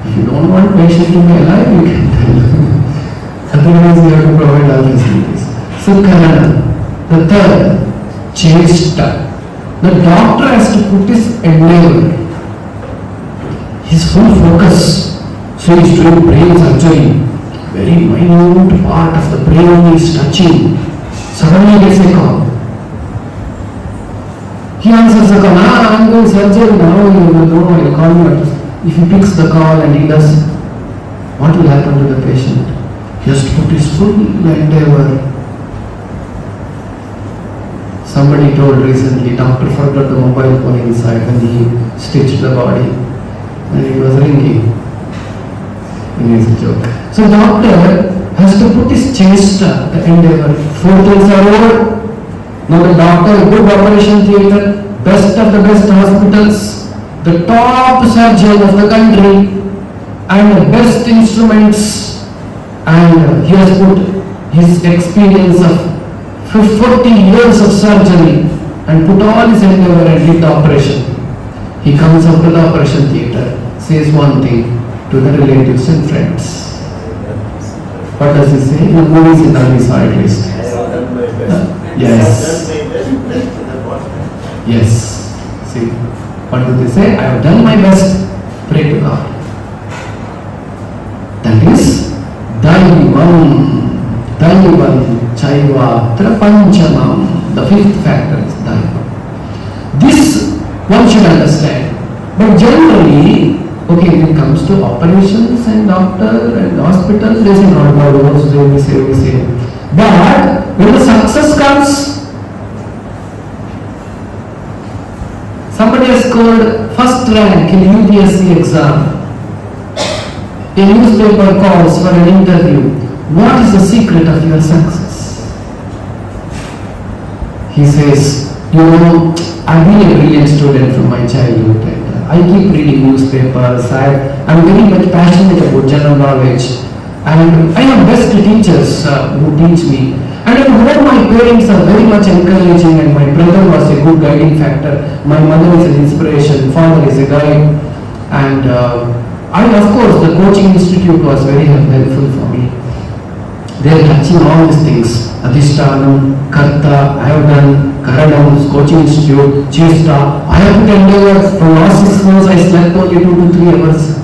If you don't want patient to be alive, you can tell. Otherwise you have to provide all facilities. So Karana. The third, Chesta. The doctor has to put his endeavor, his full focus. So he is doing brain surgery. Very minute part of the brain is touching. Suddenly he gets a call. He answers the call. I'm doing surgery now. You will know. I'll call you. If he picks the call and he does, what will happen to the patient? He has to put his full endeavor. Somebody told recently, doctor forgot the mobile phone inside and he stitched the body and it was ringing. And it's a joke. So doctor has to put his chesta, the endeavor. 4 things are over. Now the doctor, good operation theatre, best of the best hospitals, the top surgeon of the country and the best instruments, and he has put his experience of 40 years of surgery and put all his endeavor and did the operation. He comes up to the operation theatre, says one thing to the relatives and friends. What does he say? In the movies in the saw at least. Yes. Yes. See, what do they say? I have done my best. Pray to God. That is Daivam. Daivam Chaiva Trapanchamam. The fifth factor is Daivam. This one should understand. But generally, okay, when it comes to operations and doctor and hospital, they say not God, we say. But when the success comes, somebody has scored first rank in UPSC exam. A newspaper calls for an interview. What is the secret of your success? He says, I've been a brilliant student from my childhood and I keep reading newspapers. I'm very much passionate about general knowledge and I have best teachers who teach me. And at home my parents are very much encouraging and my brother was a good guiding factor. My mother is an inspiration, father is a guide. And of course the coaching institute was very helpful for me. They are touching all these things. Adhishtanam, Karta, I have done Karanam, coaching institute, Chesta. I have put endeavor from last 6 months I slept only 2 to 3 hours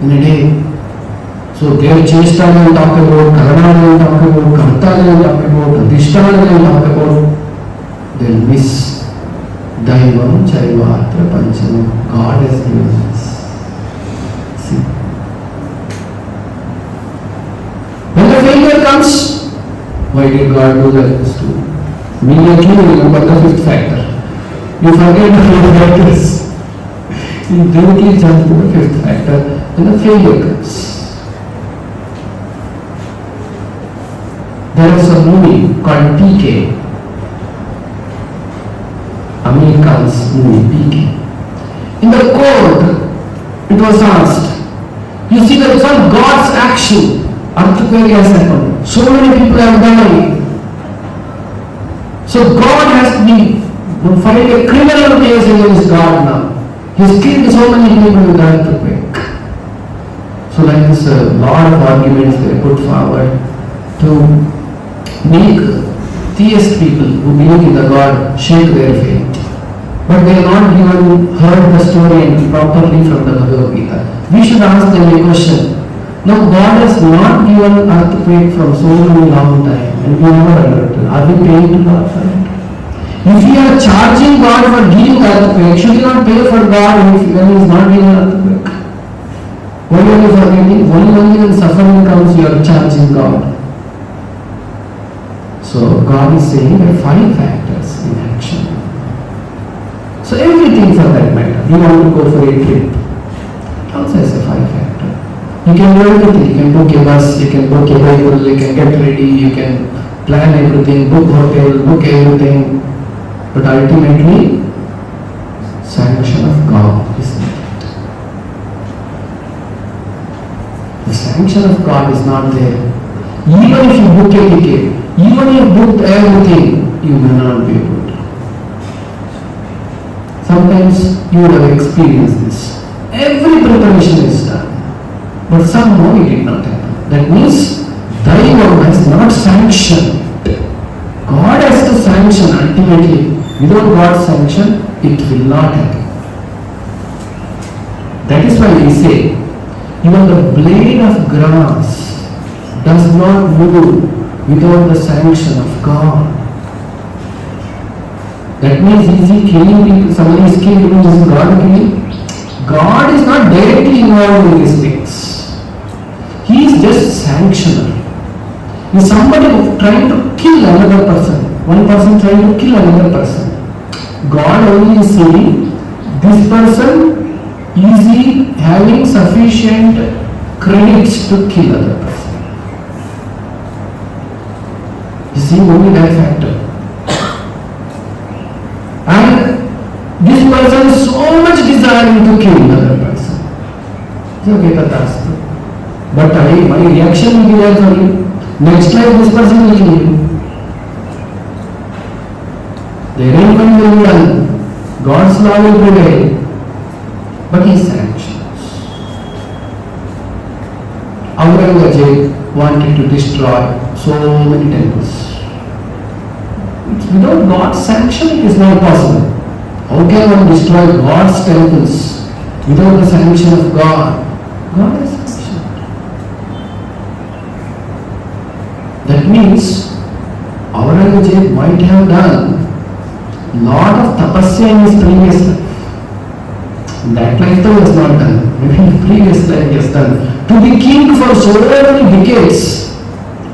in a day. So their Chesta will talk about, Karana will talk about, Karta will talk about, Adhishtana will talk about. They'll miss Daivam, Chaiva, Trapanchanam. God has given us. See. When the failure comes, why did God do that to you? Immediately you remember the fifth factor. You forget the 4 factors. You directly jump to the fifth factor when the failure comes. There was a movie called PK. Amir Khan's movie PK. In the court, it was asked, you see that it's all God's action. Earthquake has happened. So many people have died. So God has to be filing a criminal case against God now. He has killed so many people with the earthquake. So like this, a lot of arguments they put forward to make theist people who believe in the God shake their faith. But they are not even heard the story properly from the Bhagavad Gita. We should ask them a question. Now God has not given earthquake from so many long time and we never understood. Are we paying to God for it? If we are charging God for giving earthquake, should we not pay for God when He is not giving earthquake? Why are you forgetting? Only when suffering comes you are charging God. So God is saying there are 5 factors in action. So everything for that matter. You want to go for a trip. Also has a 5 factor. You can do everything. You can book a bus, you can book a vehicle, you can get ready, you can plan everything, book hotel, book everything. But ultimately, sanction of God is needed. The sanction of God is not there. Even if you book a ticket, even if you booked everything, you will not be able to. Sometimes you would have experienced this. Every preparation is done, but somehow it did not happen. That means Daivam has not sanctioned. God has to sanction ultimately. Without God's sanction, it will not happen. That is why we say, even the blade of grass does not move without the sanction of God. That means is he killing people? Somebody is killed, is God killing? God is not directly involved in these things. He is just sanctioner. If somebody trying to kill another person, one person trying to kill another person, God only is saying, this person is he having sufficient credits to kill other person. You see only that factor. And this person is so much desiring to kill another person. It's okay, that's true. But my reaction will be there for you. Next life this person will kill you. The arrangement will be done. God's law will prevail. But he sanctions. Aurangzeb wanted to destroy so many temples. Without God's sanction, it is not possible. How can one destroy God's temples without the sanction of God? God has sanctioned. That means Aurangzeb might have done lot of tapasya in his previous life. That life though was not done. Maybe in previous life he has done. To be king for so many decades.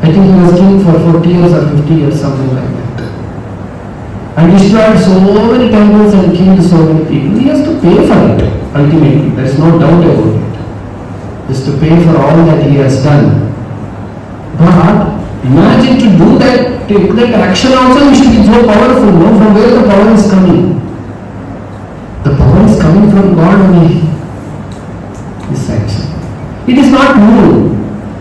I think he was king for 40 years or 50 years, something like that. And destroyed so many temples and killed so many people. He has to pay for it, ultimately. There is no doubt about it. He has to pay for all that he has done. But imagine to do that, take that action also, you should be so powerful. No? From where the power is coming? The power is coming from God only. This action. It is not new.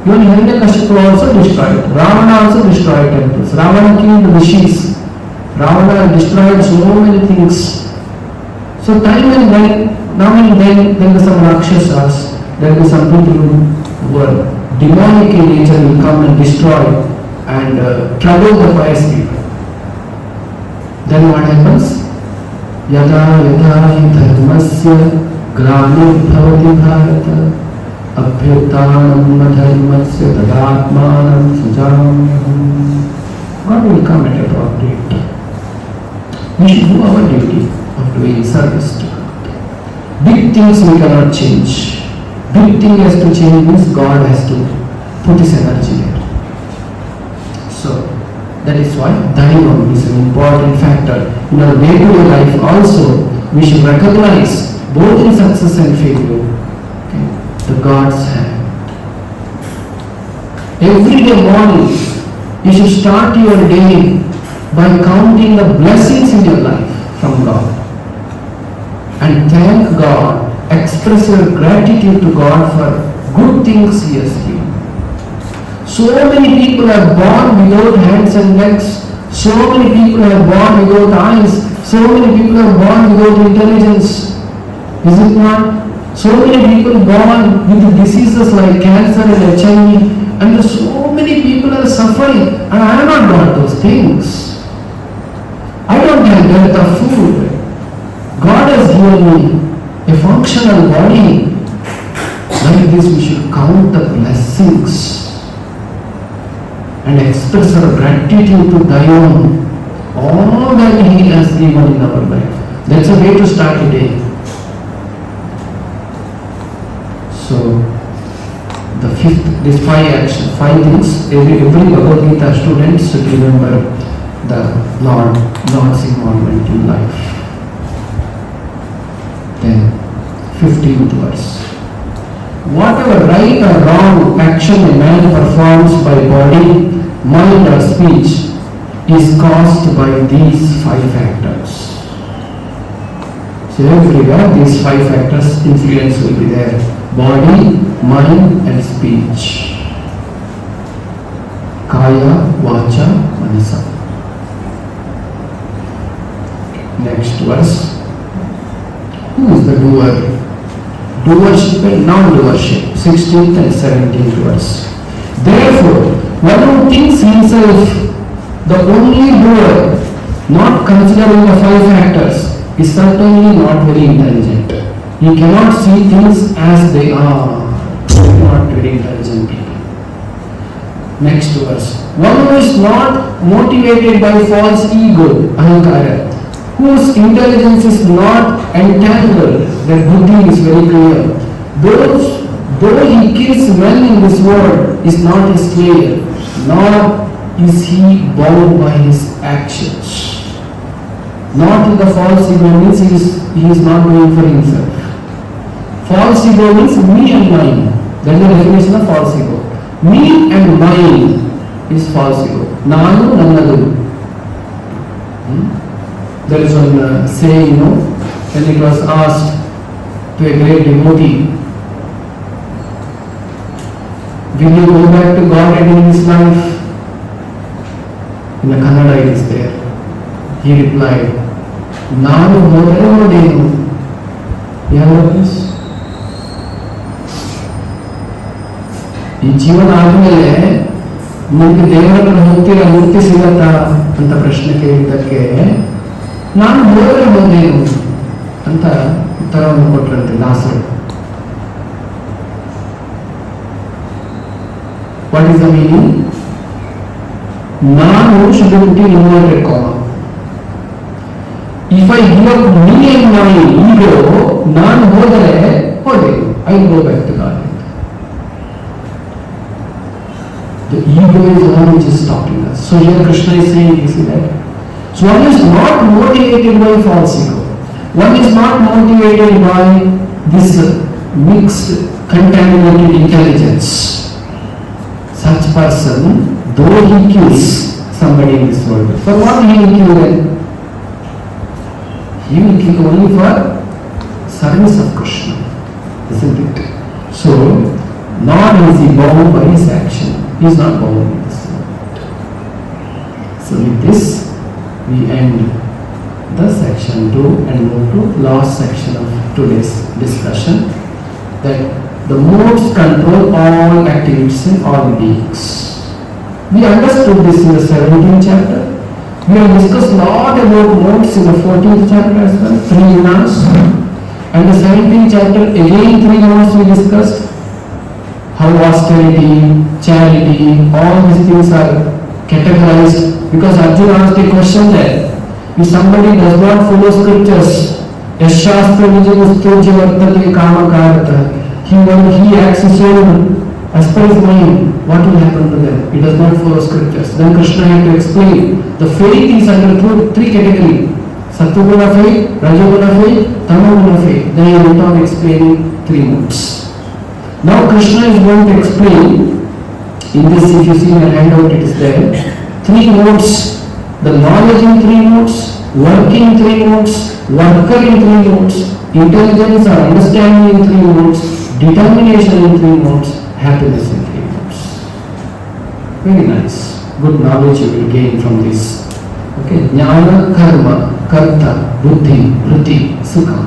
Even Hiranyakashipu also destroyed. Ravana also destroyed temples. Ravana killed the rishis. Ravana destroyed so many things. So time and then, now and then, there are some Rakshasas, there will be some people who are demonic in nature will come and destroy and trouble the pious people. Then what happens? Yada yada hi dharmasya glanirбhavati bharata abhyutanam dharmasya tadatmanam sujamyaham. God will come at appropriate time. We should do our duty of doing service to God. Big things we cannot change. Big thing has to change means God has to put his energy there. So, that is why Daivam is an important factor. In our day-to-day life also, we should recognize both in success and failure, the God's hand. Every day morning, you should start your day by counting the blessings in your life from God. And thank God, express your gratitude to God for good things He has given. So many people are born without hands and legs. So many people are born without eyes. So many people are born without intelligence. Is it not? So many people born with diseases like cancer and HIV. And so many people are suffering. And I have not got those things. I don't have dearth of food. God has given me a functional body. Like this we should count the blessings and express our gratitude to Daivam, all that He has given in our life. That's a way to start a day. So, the fifth, these five things, every Bhagavad Gita student should remember the Lord's involvement in life. Then, 15th verse. whatever right or wrong action a man performs by body, mind or speech is caused by these 5 factors. So everywhere these 5 factors influence will be there. Body, mind and speech. Kaya, Vacha, Manasa. Next verse. Who is the doer? Doership and non-doership. 16th and 17th verse. Therefore, one who thinks himself the only doer, not considering the 5 factors, is certainly not very intelligent. He cannot see things as they are. Not very intelligent people. Next verse. One who is not motivated by false ego, Ahankara, whose intelligence is not entangled, their buddhi is very clear. Though he kills men in this world, is not his slave, nor is he bound by his actions. Not in the false ego means he is not doing for himself. False ego means me and mine. That is the definition of false ego. Me and mine is false ego. Nanu, nannadu. There is one saying, when it was asked to a great devotee, will you go back to God in this life? In the Kannada it is there. He replied, Nanu hodenu. You have heard this? ಈ ಜೀವನ ಆದಮೇಲೆ ನಿಮಗೆ ದೇವರ ಹತ್ರ ಹೋಗ್ತೀರಾ, ಮುಕ್ತಿ ಸಿಗತ್ತಾ ಅಂತ ಪ್ರಶ್ನೆ ಕೇಳಿದ್ದಕ್ಕೆ ನಾನು ಹೋದರೆ ಹೋದೇನು ಅಂತ ಉತ್ತರವನ್ನು ಕೊಟ್ಟರಂತೆ ದಾಸರು. What is the meaning? ನಾನು should be put in inverted comma. If I give up me and my ego, ನಾನು ಹೋದರೆ ಹೋದೇನು, I will go back to God. The ego is the one which is stopping us. So here Krishna is saying, you see that? So one is not motivated by false ego. One is not motivated by this mixed, contaminated intelligence. Such person, though he kills somebody in this world, for what he will kill them? He will kill only for service of Krishna, isn't it? So, not is he bound by his action. He is not bound by this world. So with this, we end the section 2 and move to last section of today's discussion, that the modes control all activities in all beings. We understood this in the 17th chapter. We have discussed a lot about modes in the 14th chapter as well, 3 gunas. And the 17th chapter, again 3 modes we discussed. How austerity, charity, all these things are categorized. Because Arjuna asked a question there. If somebody does not follow scriptures, yashastra vijayustujya vartate kamakarata, he acts his own as per his mind, what will happen to them? He does not follow scriptures. Then Krishna had to explain. The faith is under 3 categories. Sattva-guna faith, Rajoguna faith, Tamoguna faith. Then he went on explaining 3 modes. Now Krishna is going to explain, in this if you see in your handout it is there, 3 modes, the knowledge in 3 modes, working in 3 modes, worker in 3 modes, intelligence or understanding in 3 modes, determination in 3 modes, happiness in 3 modes. Very nice. Good knowledge you will gain from this. Okay, Jnana, Karma, Karta, Buddhi, Vritti, Sukha.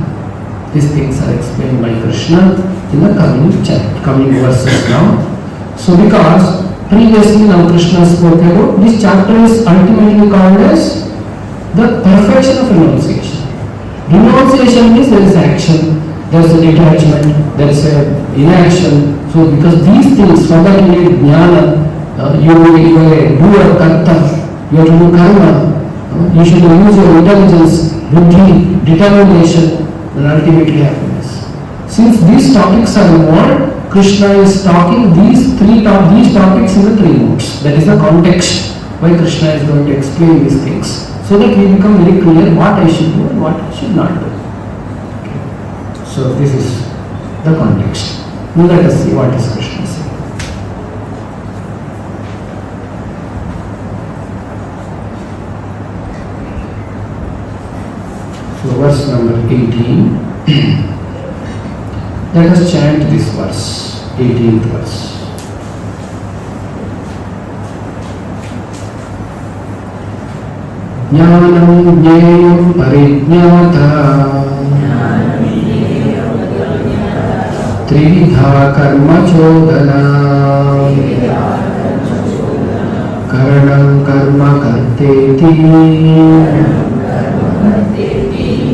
These things are explained by Krishna in the coming verses now. So because previously now Krishna spoke about, this chapter is ultimately called as the perfection of renunciation. Renunciation means there is action, there is a detachment, there is a inaction. So because these things, for that you need jnana, you are a doer, karta, you have to do karma, you should use your intelligence, buddhi, determination, and ultimately happiness. Since these topics are involved, Krishna is talking these topics in the 3 modes. That is the context why Krishna is going to explain these things, so that we become very clear what I should do and what I should not do. Okay. So this is the context. Now let us see what is Krishna saying. So verse number 18. Let us chant this verse, 18th verse. Jnanam jneyam parijñātā trividhā karma chodhanā karanam karma karteti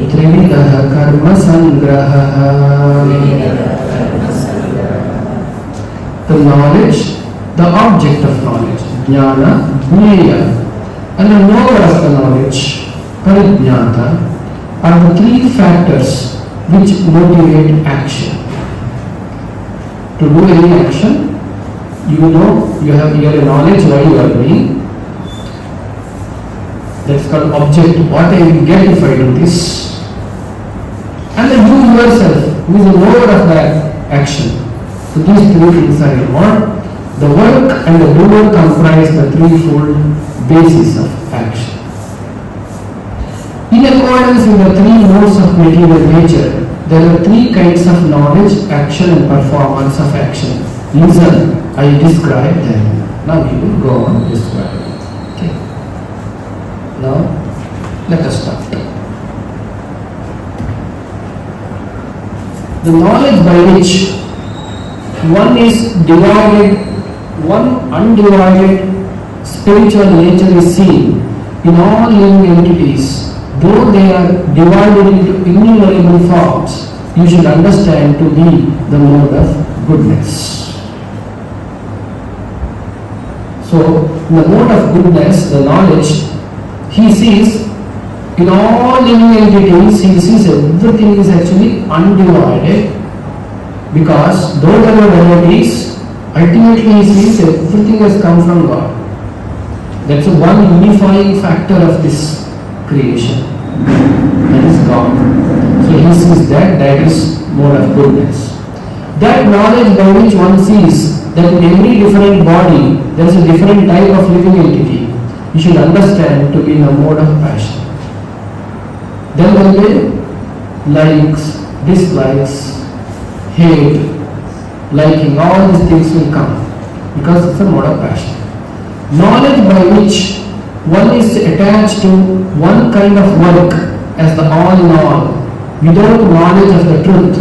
trividhā karma sangrahā. The knowledge, the object of knowledge, jnana, jneya, and the knower of the knowledge, parijñātā, are the three factors which motivate action. To do any action, you know, you have a knowledge why you are doing. That's called object. What I will get if I do this? And then you yourself, who is the knower of that action. So these three things are involved. The work and the doer comprise the threefold basis of action. In accordance with the three modes of material nature, there are three kinds of knowledge, action and performance of action. Listen, I describe them. Now we will go on describing. Okay. Now let us start. The knowledge by which one is divided, one undivided spiritual nature is seen in all living entities, though they are divided into innumerable forms, you should understand to be the mode of goodness. So, in the mode of goodness, the knowledge, he sees in all living entities, he sees everything is actually undivided, because though there are varieties, ultimately he sees everything has come from God. That's the one unifying factor of this creation. That is God. So he sees that is mode of goodness. That knowledge by which one sees that in every different body there is a different type of living entity, you should understand to be in a mode of passion. Then there will be likes, dislikes, hate, liking, all these things will come because it's a mode of passion. Knowledge by which one is attached to one kind of work as the all in all, without knowledge of the truth,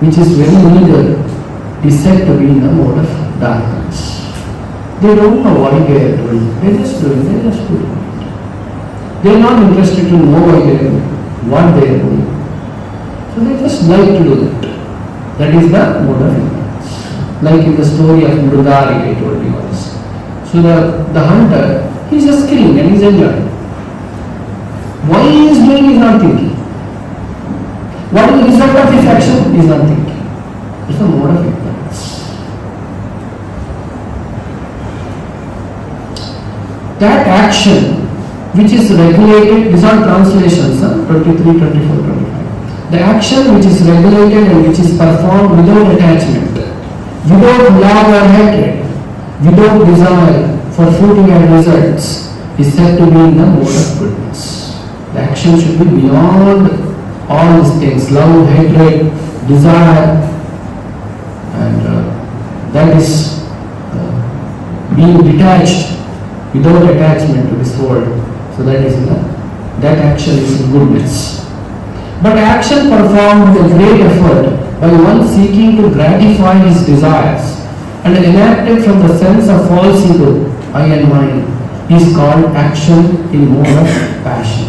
which is very meager, is said to be in the mode of darkness. They don't know why they are doing. They are just doing it. They are not interested to know why they are doing, what they are doing. So they just like to do that. That is the mode of ignorance. Like in the story of Gunakara I told you once. So the hunter, he is just killing and he is enjoying. Why he is doing, he is not thinking. What is the result of his action? He is not thinking. It's a mode of ignorance. That action which is regulated, these are translations, 23, 24, 25. The action which is regulated and which is performed without attachment, without love or hatred, without desire for fruiting and results, is said to be in the mode of goodness. The action should be beyond all these things, love, hatred, desire, and that is being detached without attachment to this world. So that is that action is goodness. But action performed with a great effort by one seeking to gratify his desires and enacted from the sense of false ego, I and mine, is called action in mode of passion.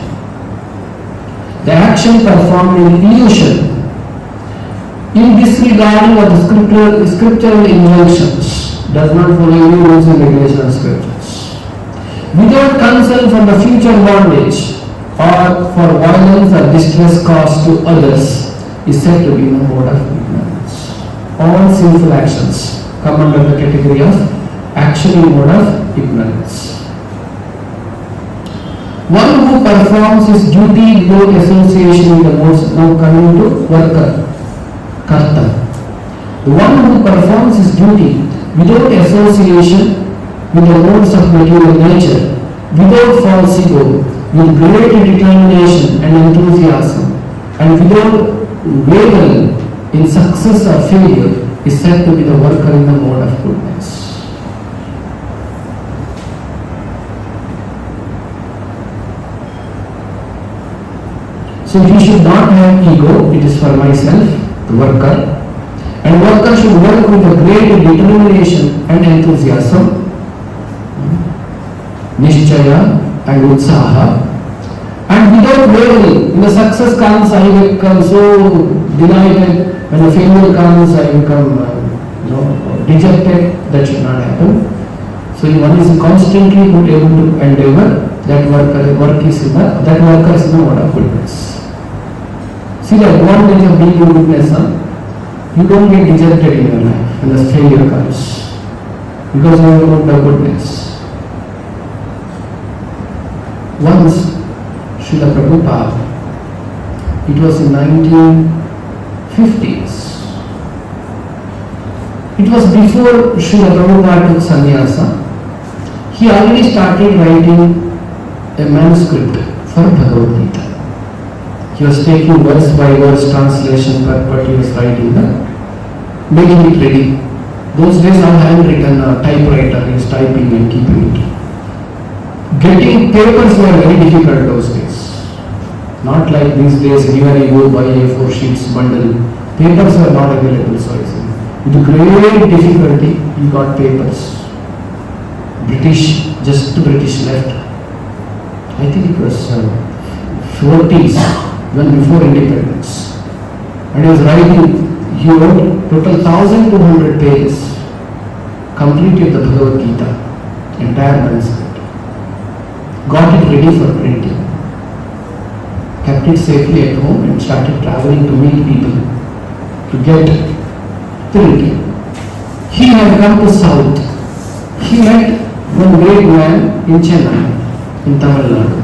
The action performed in illusion, in disregarding of the scriptural injunctions, does not follow any rules and regulations of scriptures, without concern for the future bondage or for violence or distress caused to others, is said to be in the mode of ignorance. All sinful actions come under the category of action in mode of ignorance. One who performs his duty without association with the modes, now coming to worker, karta. The one who performs his duty without association with the modes of material nature, without false ego, with great determination and enthusiasm, and without wavering in success or failure, is said to be the worker in the mode of goodness. So he should not have ego, it is for myself, the worker. And worker should work with a great determination and enthusiasm, nishchaya and utsaha, and without wavering. When the success comes, I become so delighted. When the failure comes, I become dejected. That should not happen. So one is constantly able to endeavor. That worker is in the mode of goodness. See the advantage of being in goodness. You don't get dejected in your life when the failure comes, because you are about the goodness. Once, Srila Prabhupada, it was in 1950s. It was before Srila Prabhupada took sannyasa. He already started writing a manuscript for Bhagavad Gita. He was taking verse by verse translation, but he was writing making it ready. Those days all handwritten typewriter, he was typing and keeping it. Getting papers were very difficult those days. Not like these days, anywhere you go buy A4 sheets bundle. Papers were not available so easily. With great difficulty, he got papers. British left. I think it was 40s. When before independence, and he was writing, he wrote total 1200 pages, completed the Bhagavad Gita, entire manuscript, got it ready for printing, kept it safely at home and started traveling to meet people to get printing. He had come to South. He met one great man in Chennai, in Tamil Nadu.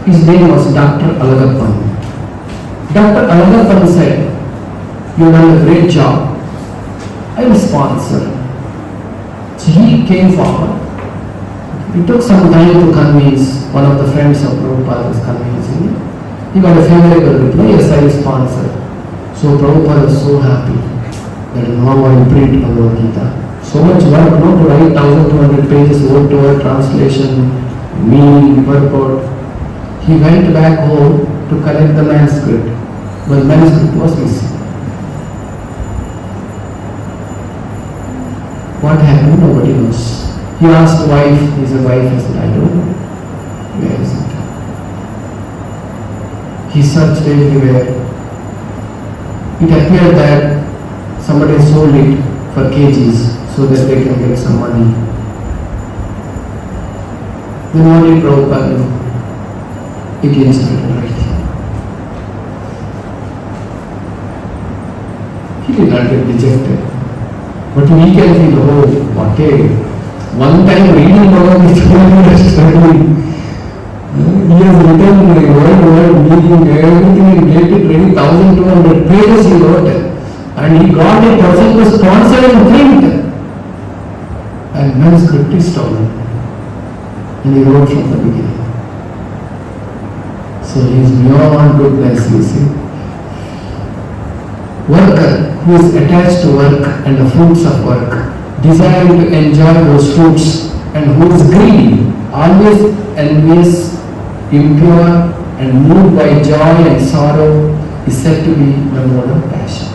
His name was Dr. Alagappan. Dr. Alagappan said, "You have done a great job. I will sponsor." So he came forward. It took some time to convince. One of the friends of Prabhupada was convincing him. He got a favorable reply, "Yes, I will sponsor." So Prabhupada was so happy that now I will print Bhagavad Gita. So much work, not to write 1200 pages, word to word translation, meaning, purport. He went back home to collect the manuscript, but the manuscript was missing. What happened? Nobody knows. He asked the wife, his wife said, "I don't know. Where is it?" He searched everywhere. It appeared that somebody sold it for kgs so that they can get some money. Then what did Prabhupada do? Again started writing. He did not get dejected. But we can feel, oh, what a one time reading Bhagavad Gita is struggling. He has written word, meaning, everything, and get it ready, 1200 pages he wrote. And he got a person to sponsor and print. And manuscript is stolen. And he wrote from the beginning. So he is beyond goodness, you see. Worker who is attached to work and the fruits of work, desiring to enjoy those fruits, and who is greedy, always envious, impure, and moved by joy and sorrow, is said to be the mode of passion.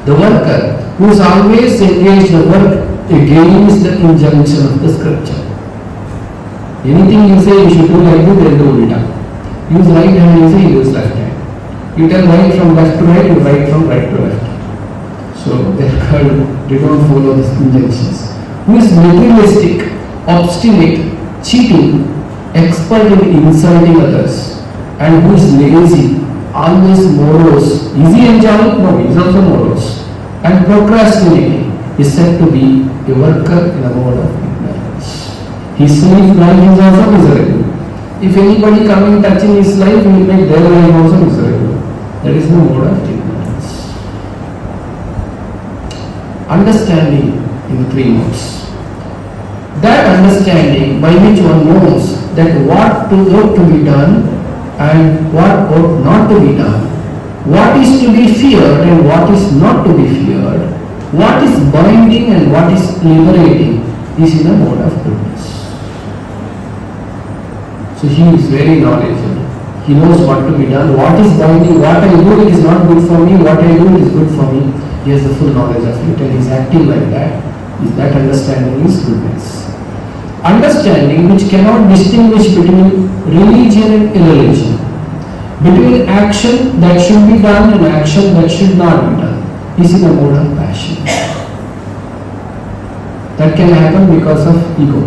The worker who is always engaged in work against the injunction of the scripture. Anything you say you should do like this, they'll do it. Use right hand, you say use left hand. You tell right from left to right, you write from right to left. So they don't follow these injunctions. Who is materialistic, obstinate, cheating, expert in insulting others, and who is lazy, always morose. Is he enjoying? No, he is also morose. And procrastinating is said to be a worker in a mode of ignorance. His life is also miserable. If anybody coming touching his life, he will make their life also miserable. That is the mode of ignorance. understanding in the three modes. That understanding by which one knows that what ought to be done and what ought not to be done, what is to be feared and what is not to be feared, what is binding and what is liberating, is in a mode of goodness. So he is very knowledgeable. He knows what to be done, what is binding, what I do it is not good for me, what I do is good for me. He has the full knowledge of it and is acting like that. That understanding is goodness. Understanding which cannot distinguish between religion and irreligion, between action that should be done and action that should not be done, is in a mode of passion. That can happen because of ego.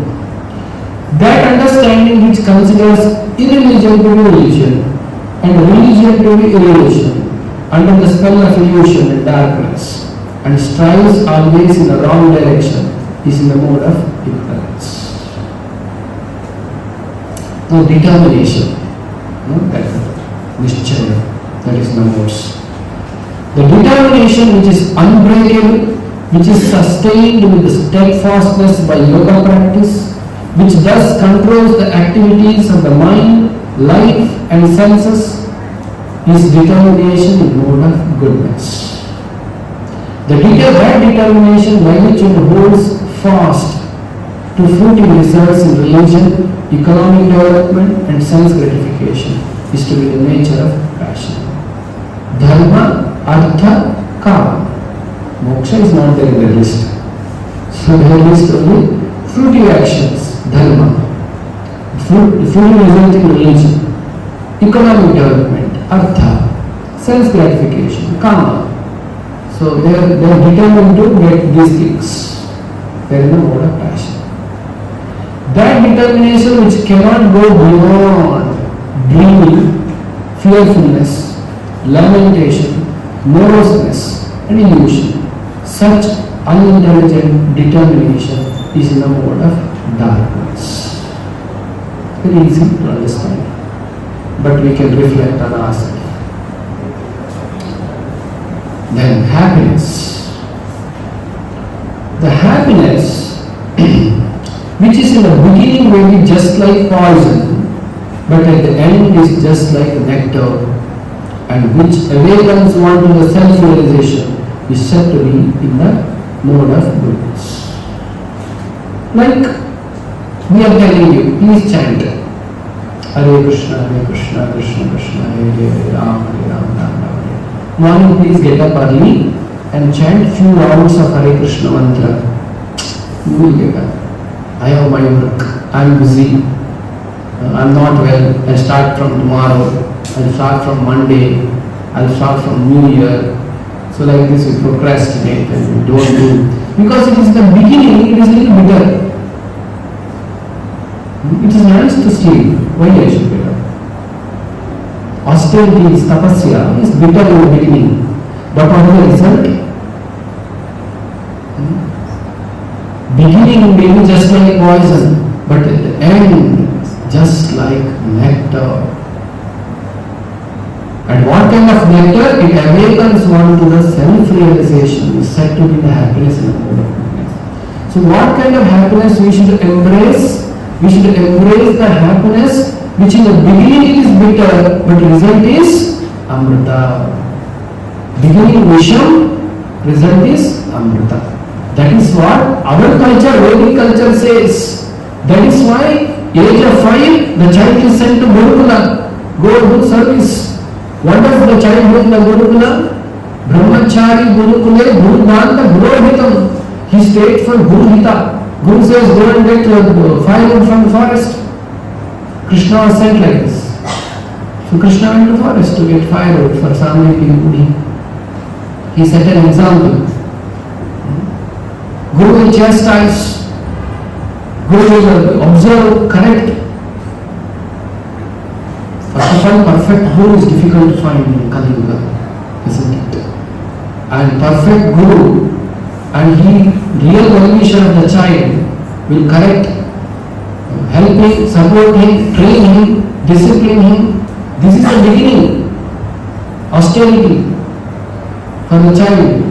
That understanding which considers irreligion to be religion and religion to be irreligion under the spell of illusion and darkness and strives always in the wrong direction is in the mode of ignorance. Now determination, that nishchaya, that is the modes. The determination which is unbreakable, which is sustained with the steadfastness by yoga practice, which thus controls the activities of the mind, life and senses, is determination in mode of goodness. That determination by which one holds fast to fruitive results in religion, economic development and sense gratification is to be the nature of passion. Dharma, artha, kama. Moksha is not there in the list. So there is only fruitive actions, dharma, fruitive result in religion, economic development, artha, sense gratification, kama. So they are determined to get these things. They are in the mode of passion. That determination which cannot go beyond dreaming, fearfulness, lamentation, moroseness and illusion, such unintelligent determination is in the mode of darkness. Very easy to understand, but we can reflect on ourselves. Then happiness. The happiness which is in the beginning may be just like poison, but at the end is just like nectar, and which awakens one to the self-realization is said to be in the mode of goodness. Like we are telling you, please chant Hare Krishna, Krishna Krishna, Hare Rama, Rama Rama. Morning, please get up early and chant few rounds of Hare Krishna mantra. You will get up. I have my work, I am busy, I am not well, I start from tomorrow, I will start from Monday, I will start from New Year. So like this we procrastinate and we don't do. Because it is the beginning, it is a little bitter. It is nice to sleep, why I should get up? Austerity, tapasya is bitter in the beginning, but what is the result? Beginning may be just like poison, but at the end, just like nectar. And what kind of nectar? It awakens one to the self-realization, is said to be the happiness in the mode of goodness. So what kind of happiness we should embrace? We should embrace the happiness which in the beginning is bitter, but result is amrita. Beginning visham, result is amrita. That is what our culture, Vedic culture says. That is why, age of 5, the child is sent to Gurukula. Go do service. What does the child do in the Gurukula? Brahmachari Gurukule Gurudanta Gurohitam. He stayed for Guruhita. Guru says, go and get firewood from the forest. Krishna was sent like this. So Krishna went to the forest to get firewood for Samyaki Puri. He set an example. Guru will chastise, Guru will observe, correct. First of all, perfect Guru is difficult to find in Kali Yuga, isn't it? And perfect Guru and he, real well-wisher of the child, will correct, help him, support him, train him, discipline him. This is the beginning. Austerity for the child.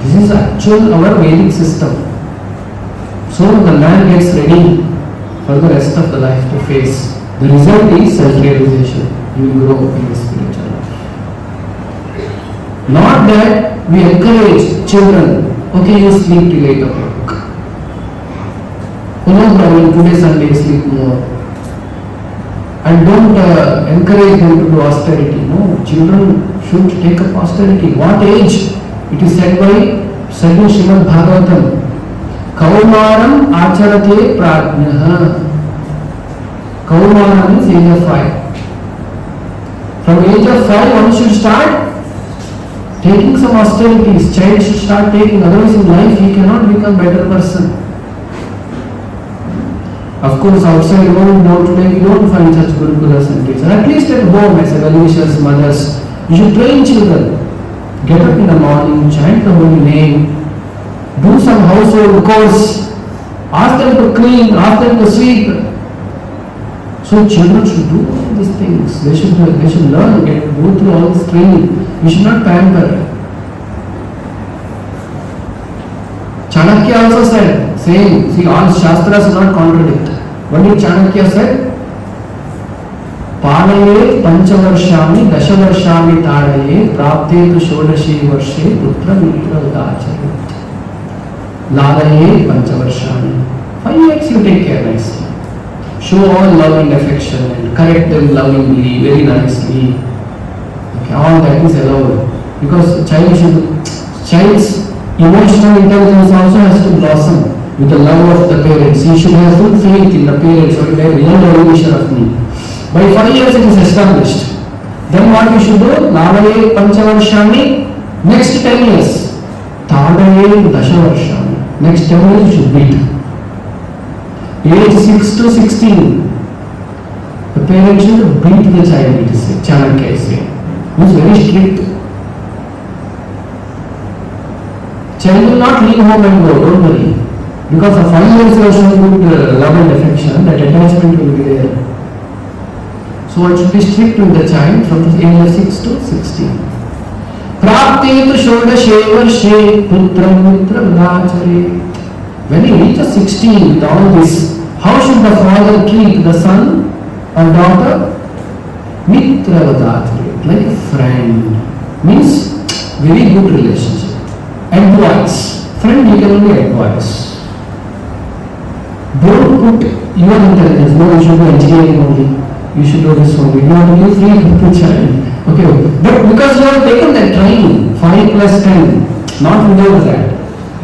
This is actual our Vedic system. So the man gets ready for the rest of the life to face. The result is self-realization. You will grow in the spiritual life. Not that we encourage children, okay, you sleep till 8 o'clock. No problem, today Sunday sleep more. And don't encourage them to do austerity. No, children should take up austerity. What age? It is said in Srimad Bhagavatam. Kaumaram acharate prajnaha. Kaumaram is age of 5. From age of 5 one should start taking some austerities. Child should start taking, otherwise in life he cannot become better person. Of course, outside home, today we don't find such gurukulas and teachers. At least at home, as well-wishers, mothers, you should train children. Get up in the morning, chant the holy name, do some household chores, ask them to clean, ask them to sweep. So children should do all these things. They should learn, go through all this training. We should not pamper. Chanakya also said, same, see all Shastras do not contradict. What did Chanakya say? Panaye panchavarshami dashavarshami tadaye prapte tu shodashi varshe putra mitra udachare. Ladaye panchavarshami. 5 years you take care nicely. Show all love and affection and correct them lovingly, very nicely. Okay, all that is allowed. Because child's emotional intelligence also has to blossom with the love of the parents. He should have full faith in the parents or their real evolution of me. By 5 years it is established. Then what we should do? Lavale panchavarshami. Next 10 years. Tadaye dashavarshami. Next 10 years you should beat. Age 6 to 16. The parents should beat the child, it is said. Chanakya is saying. He is very strict. Child will not leave home and go, don't worry. Because for 5 years you have shown good love and affection, that attachment will be there. So one should be strict with the child from the age of 6 to 16. Prapte tu shodashe varshe putram mitra vadachare. When he reaches 16 with all this, how should the father treat the son or daughter? Mitra vadachare, like a friend. Means very good relationship. Advice. Friend, you can only advise. Don't put your intelligence. No, you should do engineering only. You should do this only. You have to give free to child. Okay. But because you have taken that training, 5 plus 10, not without that.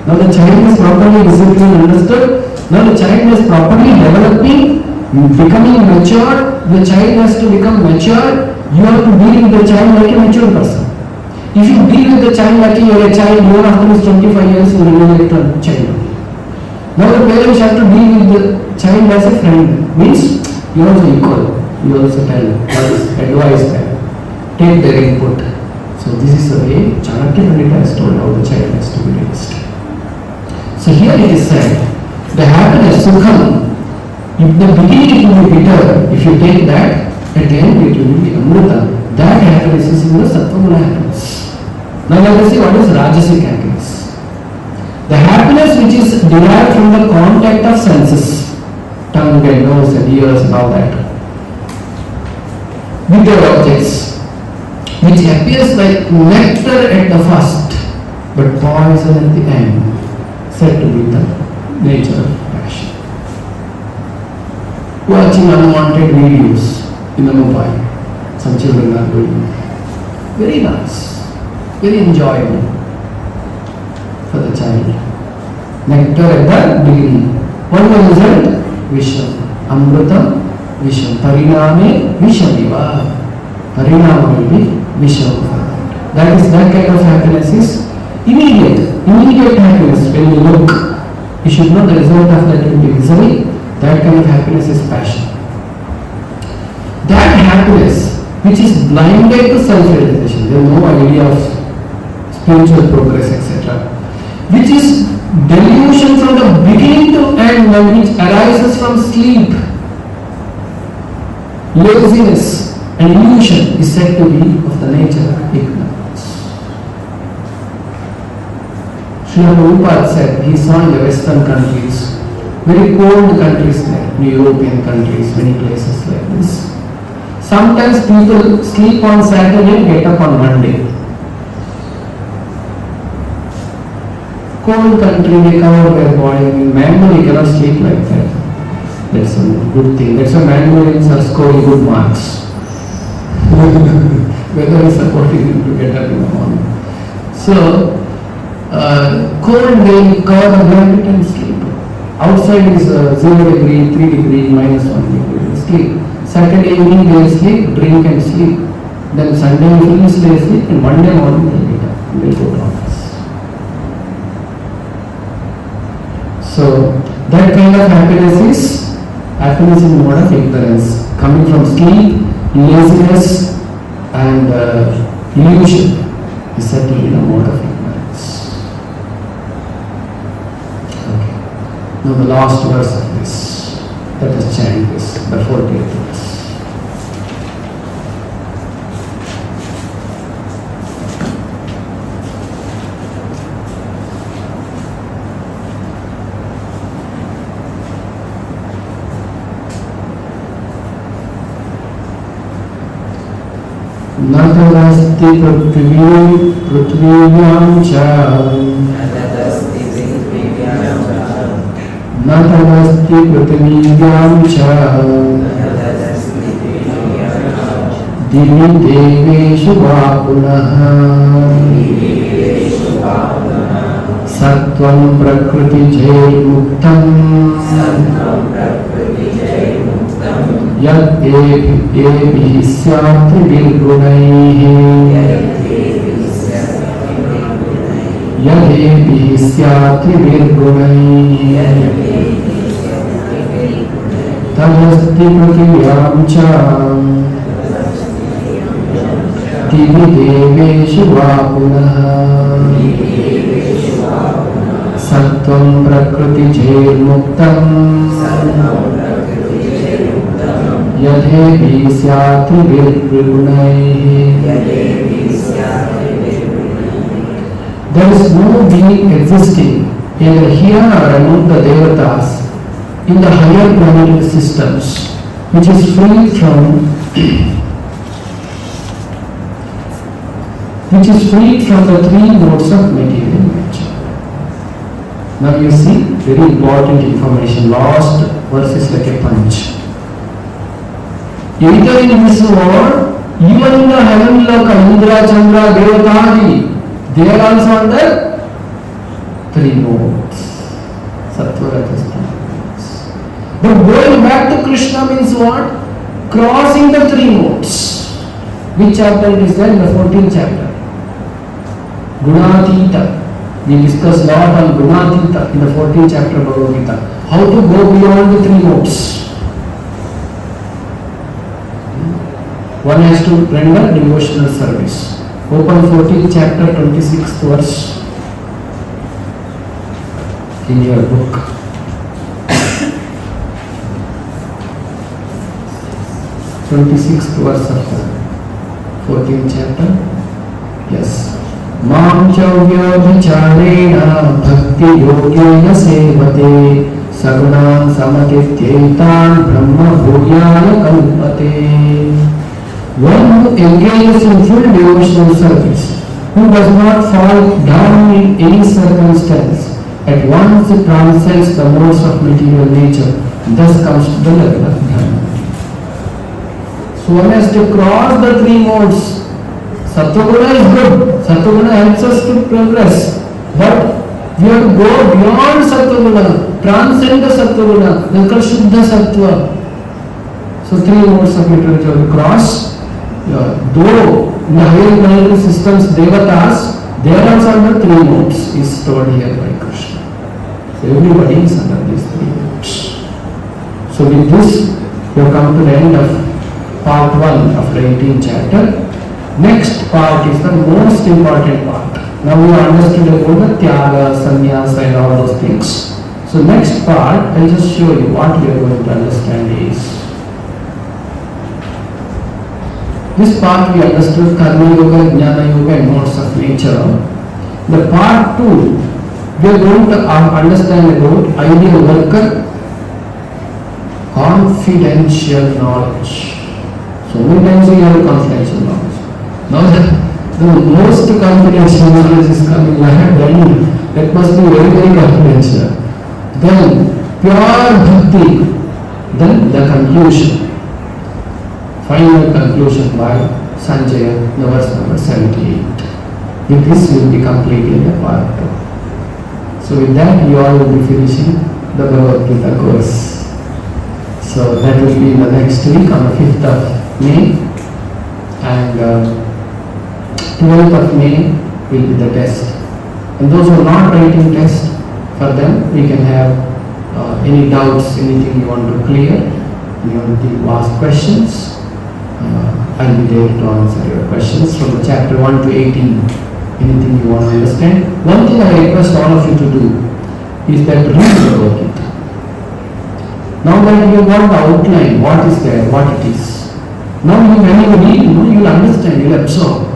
Now the child is properly disciplined, understood. Now the child is properly developing, becoming mature. The child has to become mature. You have to deal with the child like a mature person. If you deal with the child like you are a child, you are after 25 years, you remain a child. Now the parents have to deal with the child as a friend. Means you are also equal. You also tell, advise them, take their input. So this is the way Chanakya Pandita has told how the child has to be raised. So here it is said, the happiness, sukham, in the beginning it will be bitter. If you take that, at the end it will be amrita. That happiness is in the sattva-guna happiness. Now let us see what is rajasic happiness. The happiness which is derived from the contact of senses, tongue and nose and ears and all that, with their objects, which appears like nectar at the first, but poison at the end, said to be the nature of passion. Watching unwanted videos in the mobile, some children are doing. Very nice, very enjoyable for the child. Nectar at the beginning. What was the result? Visham. Amrutam, Visham. Pariname, Vishamiva. Parinama will be Visham. That kind of happiness is immediate happiness. When you look, you should know the result of that will be misery. That kind of happiness is passion. That happiness which is blinded to self-realization, there is no idea of spiritual progress, etc. Which is delusion from the beginning to end, and which arises from sleep, laziness and illusion, is said to be of the nature of ignorance. Srila Prabhupada said he saw in the Western countries, very cold countries like European countries, many places like this. Sometimes people sleep on Saturday and get up on Monday. Cold country, they cover their body. In Mango, you cannot sleep like that. That's a good thing. That's why Mangolians are scoring good marks. Weather is supporting them to get up in the morning. So, cold day, cover the blanket and sleep. Outside is 0 degree, 3 degree, -1 degree. Sleep. Saturday evening they will sleep, drink and sleep. Then Sunday evening they sleep, and Monday morning they get up and they go to office. So that kind of happiness in mode of ignorance, coming from sleep, laziness, and illusion, is settled in a mode of ignorance. Okay. Now the last verse of this. Let us chant this, the 40th verse. Natavasti prithvivyam cha Natavasti prithvivyam cha Divi deveshu vapunaha Sattvam prakriti jai muktam Yad evi syatri virgunaihi Yad evi syatri virgunaihi Tadasti prativyam cha Divi deveshu vapunaha Sattvam prakriti jai muktam Yadhevi syatri virgunaihi. There is no being existing either here or among the devatas in the higher planetary systems which is free from the three modes of material nature. Now you see very important information. Last verse is like a punch. Either in this world, even in the heaven loka, Indra, Chandra, Devatadi, they are also under three modes. Sattva, Rajas, Tamas. But going back to Krishna means what? Crossing the three modes. Which chapter it is there? In the 14th chapter. Gunatita. We discussed a lot on Gunatita in the 14th chapter of Bhagavad Gita. How to go beyond the three modes. One has to render devotional service. Open 14th chapter, 26th verse in your book. Twenty-sixth verse of the 14th chapter. Yes. Mam chavyabhicharena bhakti yogena sevate sagunan samatityetan brahma bhuyaya kalpate. One who engages in full devotional service, who does not fall down in any circumstance, at once transcends the modes of material nature, thus comes to the level of Dharma. So one has to cross the three modes. Sattva-guna is good. Sattva-guna helps us to progress. But we have to go beyond Sattva-guna, transcend the Sattva-guna, become Shuddha Sattva. So three modes of material nature we cross. Though in the higher planetary systems, devatas, they are also under three modes, is told here by Krishna. So everybody is under these three modes. So with this, we have come to the end of part-1 of the 18th chapter. Next part is the most important part. Now we have understood about the Tyaga, Sannyasa and all those things. So next part, I will just show you what we are going to understand is. This part we understood Karma Yoga, Jnana Yoga and modes of nature. The part 2 We are going to understand about ideal worker, confidential knowledge. So many times we have confidential knowledge. Now the most confidential knowledge is coming. I have done that must be very, very confidential. Then pure bhakti. Then the conclusion. Final conclusion by Sanjaya, the verse number 78. With this we will be completing the part 2. So with that you all will be finishing the Bhagavad Gita course. So that will be the next week on the 5th of May, and 12th of May will be the test. And those who are not writing test, for them we can have any doubts, anything you want to clear, you want to ask questions. I'll be there to answer your questions from the chapter 1 to 18. Anything you want to understand. One thing I request all of you to do is that read the Bhagavad Gita. Now that you want the outline, what is there, what it is. Now when you read, you will understand, you will absorb.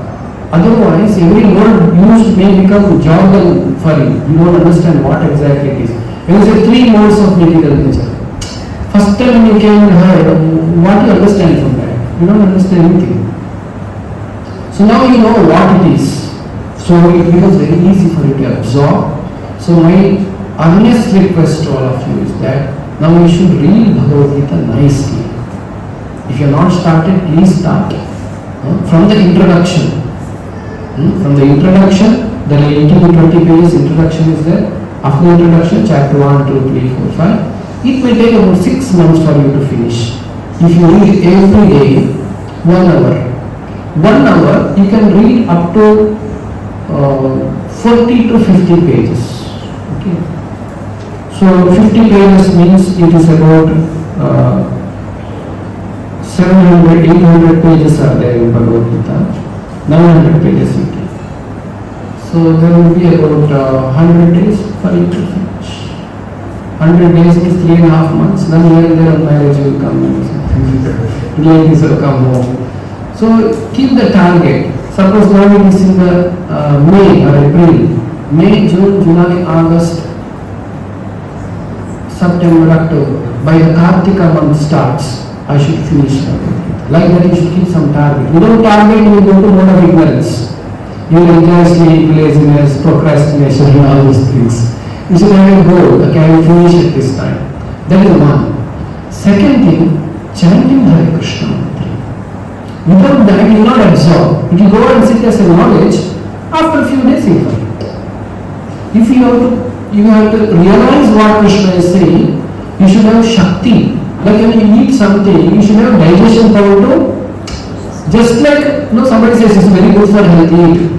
Otherwise, every word used may become jargon for you. You don't understand what exactly it is. When you say 3 modes of material nature. First time when you came and heard, what you understand from that? You don't understand anything. So now you know what it is. So it becomes very easy for you to absorb. So my earnest request to all of you is that now you should read Bhagavad Gita nicely. If you are not started, please start from the introduction. From the introduction, the 18 to 20 pages introduction is there. After the introduction, chapter 1, 2, 3, 4, 5. It may take about 6 months for you to finish. If you read every day, 1 hour. 1 hour, you can read up to 40 to 50 pages. Okay. So 50 pages means it is about 700, 800 pages are there in Bhagavad Gita. 900 pages you take. So there will be about 100 days for you to finish. 100 days is 3.5 months. Then here and there marriage will come and relatives will come home. So keep the target. Suppose now it is in the May or April. May, June, July, August, September, October. By the Kartika month starts, I should finish. Like that you should keep some target. Without target you will go to mode of ignorance. You will enjoy sleep, laziness, procrastination and all these things. You should have a goal. Okay, I will finish it this time. That is one. Second thing, chanting Hare Krishna mantra. Without that you will not absorb. If you go and sit as a knowledge, after a few days you will forget. If you have to realize what Krishna is saying, you should have Shakti. Like when you eat something, you should have digestion power too. Just like somebody says it's very good for health, eat.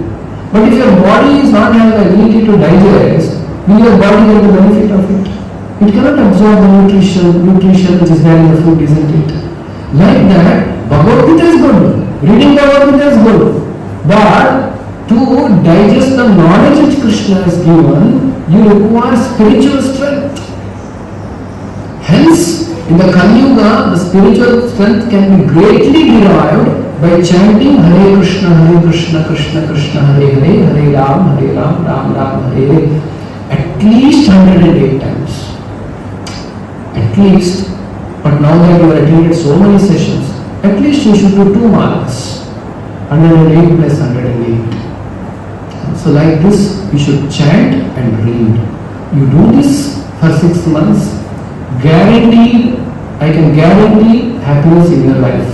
But if your body is not having the ability to digest, will your body get the benefit of it? It cannot absorb the nutrition which is there in the food, isn't it? Like that, Bhagavad Gita is good. Reading Bhagavad Gita is good. But to digest the knowledge which Krishna has given, you require spiritual strength. Hence, in the Kali Yuga, the spiritual strength can be greatly derived by chanting Hare Krishna, Krishna Krishna, Hare Hare, Hare Ram, Ram Ram, Hare Hare. At least 108 times. At least. But now that you have attended so many sessions, at least you should do 2 malas. 108 plus 108. So like this, you should chant and read. You do this for 6 months. Guaranteed, I can guarantee happiness in your life.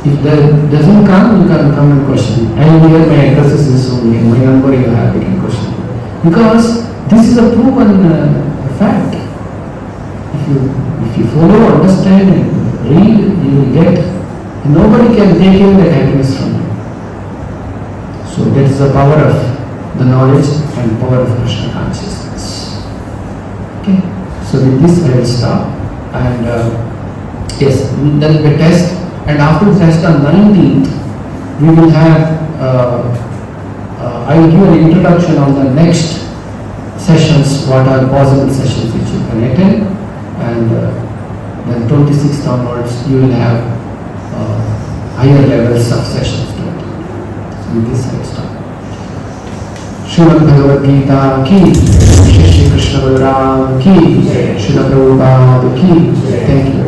If that doesn't come, you can come and question. I will hear my addresses is only, my number you have, you can question. Because this is a proven fact. If you follow, understand and read, you will get. Nobody can take away that happiness from you. So that is the power of the knowledge and power of Krishna consciousness. Okay. So with this I will stop, and yes, there will be a test, and after the test on 19th, we will have, I will give an introduction on the next sessions, what are possible sessions which you can attend, and then 26th onwards you will have higher levels of sessions to attend. So with this I will stop. Srimad Bhagavad Gita ki, Shri Krishna Balaram ki, Srila Prabhupada ki. Thank you.